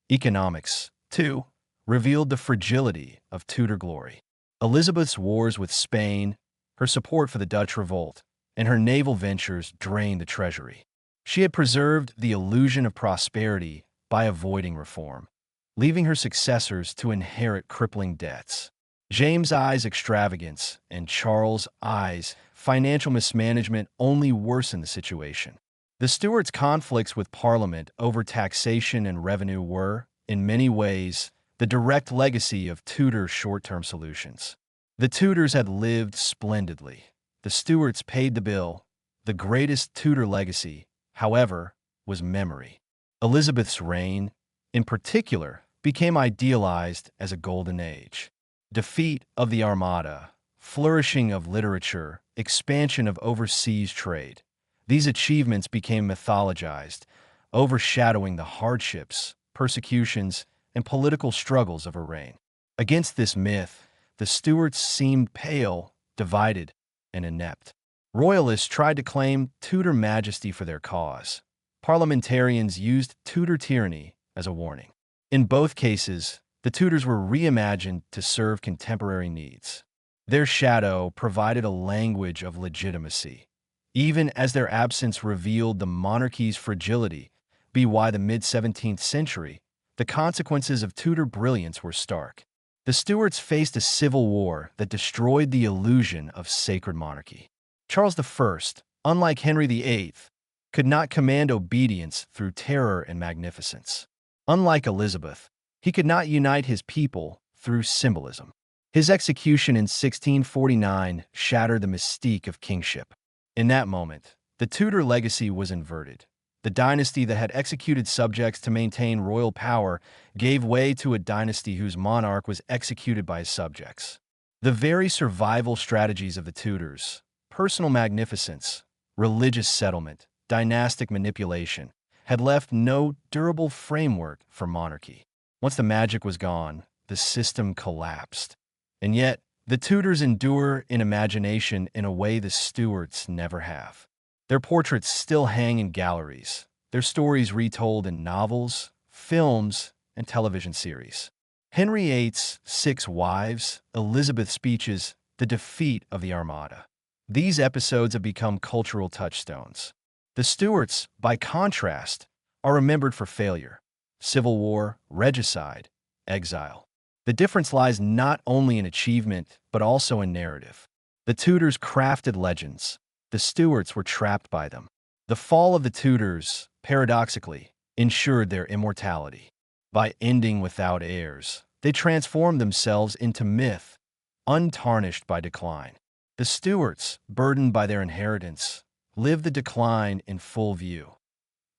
Economics, too, revealed the fragility of Tudor glory. Elizabeth's wars with Spain, her support for the Dutch revolt, and her naval ventures drained the treasury. She had preserved the illusion of prosperity by avoiding reform, leaving her successors to inherit crippling debts. James I's extravagance and Charles I's financial mismanagement only worsened the situation. The Stuarts' conflicts with Parliament over taxation and revenue were, in many ways, the direct legacy of Tudor short-term solutions. The Tudors had lived splendidly. The Stuarts paid the bill. The greatest Tudor legacy, however, was memory. Elizabeth's reign, in particular, became idealized as a golden age. Defeat of the Armada, flourishing of literature, expansion of overseas trade. These achievements became mythologized, overshadowing the hardships, persecutions, and political struggles of her reign. Against this myth, the Stuarts seemed pale, divided, and inept. Royalists tried to claim Tudor majesty for their cause. Parliamentarians used Tudor tyranny as a warning. In both cases, the Tudors were reimagined to serve contemporary needs. Their shadow provided a language of legitimacy, even as their absence revealed the monarchy's fragility. By the mid-17th century, the consequences of Tudor brilliance were stark. The Stuarts faced a civil war that destroyed the illusion of sacred monarchy. Charles I, unlike Henry VIII, could not command obedience through terror and magnificence. Unlike Elizabeth, he could not unite his people through symbolism. His execution in 1649 shattered the mystique of kingship. In that moment, the Tudor legacy was inverted. The dynasty that had executed subjects to maintain royal power gave way to a dynasty whose monarch was executed by his subjects. The very survival strategies of the Tudors, personal magnificence, religious settlement, dynastic manipulation, had left no durable framework for monarchy. Once the magic was gone, the system collapsed. And yet, The Tudors endure in imagination in a way the Stuarts never have. Their portraits still hang in galleries, their stories retold in novels, films, and television series. Henry VIII's 6 wives, Elizabeth's speeches, the defeat of the Armada. These episodes have become cultural touchstones. The Stuarts, by contrast, are remembered for failure, civil war, regicide, exile. The difference lies not only in achievement, but also in narrative. The Tudors crafted legends. The Stuarts were trapped by them. The fall of the Tudors, paradoxically, ensured their immortality. By ending without heirs, they transformed themselves into myth, untarnished by decline. The Stuarts, burdened by their inheritance, lived the decline in full view.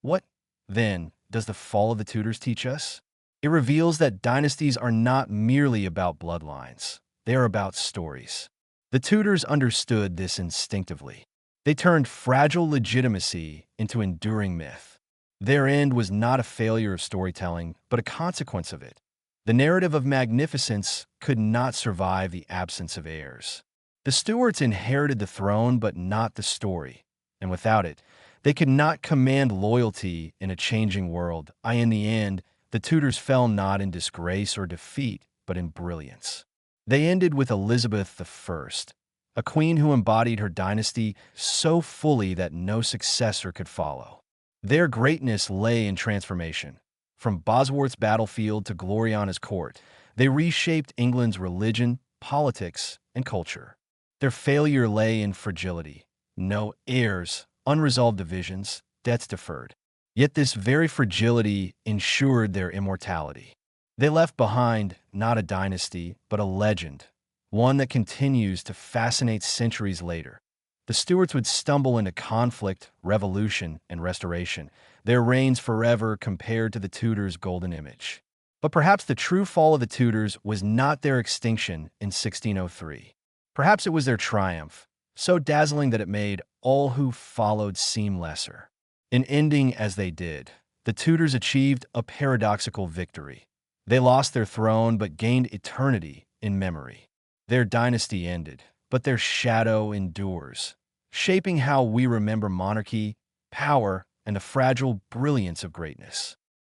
What, then, does the fall of the Tudors teach us? It reveals that dynasties are not merely about bloodlines. They are about stories. The Tudors understood this instinctively. They turned fragile legitimacy into enduring myth. Their end was not a failure of storytelling, but a consequence of it. The narrative of magnificence could not survive the absence of heirs. The Stuarts inherited the throne, but not the story, and without it, they could not command loyalty in a changing world. In the end, the Tudors fell not in disgrace or defeat, but in brilliance. They ended with Elizabeth I, a queen who embodied her dynasty so fully that no successor could follow. Their greatness lay in transformation. From Bosworth's battlefield to Gloriana's court, they reshaped England's religion, politics, and culture. Their failure lay in fragility. No heirs, unresolved divisions, debts deferred. Yet this very fragility ensured their immortality. They left behind not a dynasty, but a legend, one that continues to fascinate centuries later. The Stuarts would stumble into conflict, revolution, and restoration, their reigns forever compared to the Tudors' golden image. But perhaps the true fall of the Tudors was not their extinction in 1603. Perhaps it was their triumph, so dazzling that it made all who followed seem lesser. In ending as they did, the Tudors achieved a paradoxical victory. They lost their throne but gained eternity in memory. Their dynasty ended, but their shadow endures, shaping how we remember monarchy, power, and the fragile brilliance of greatness.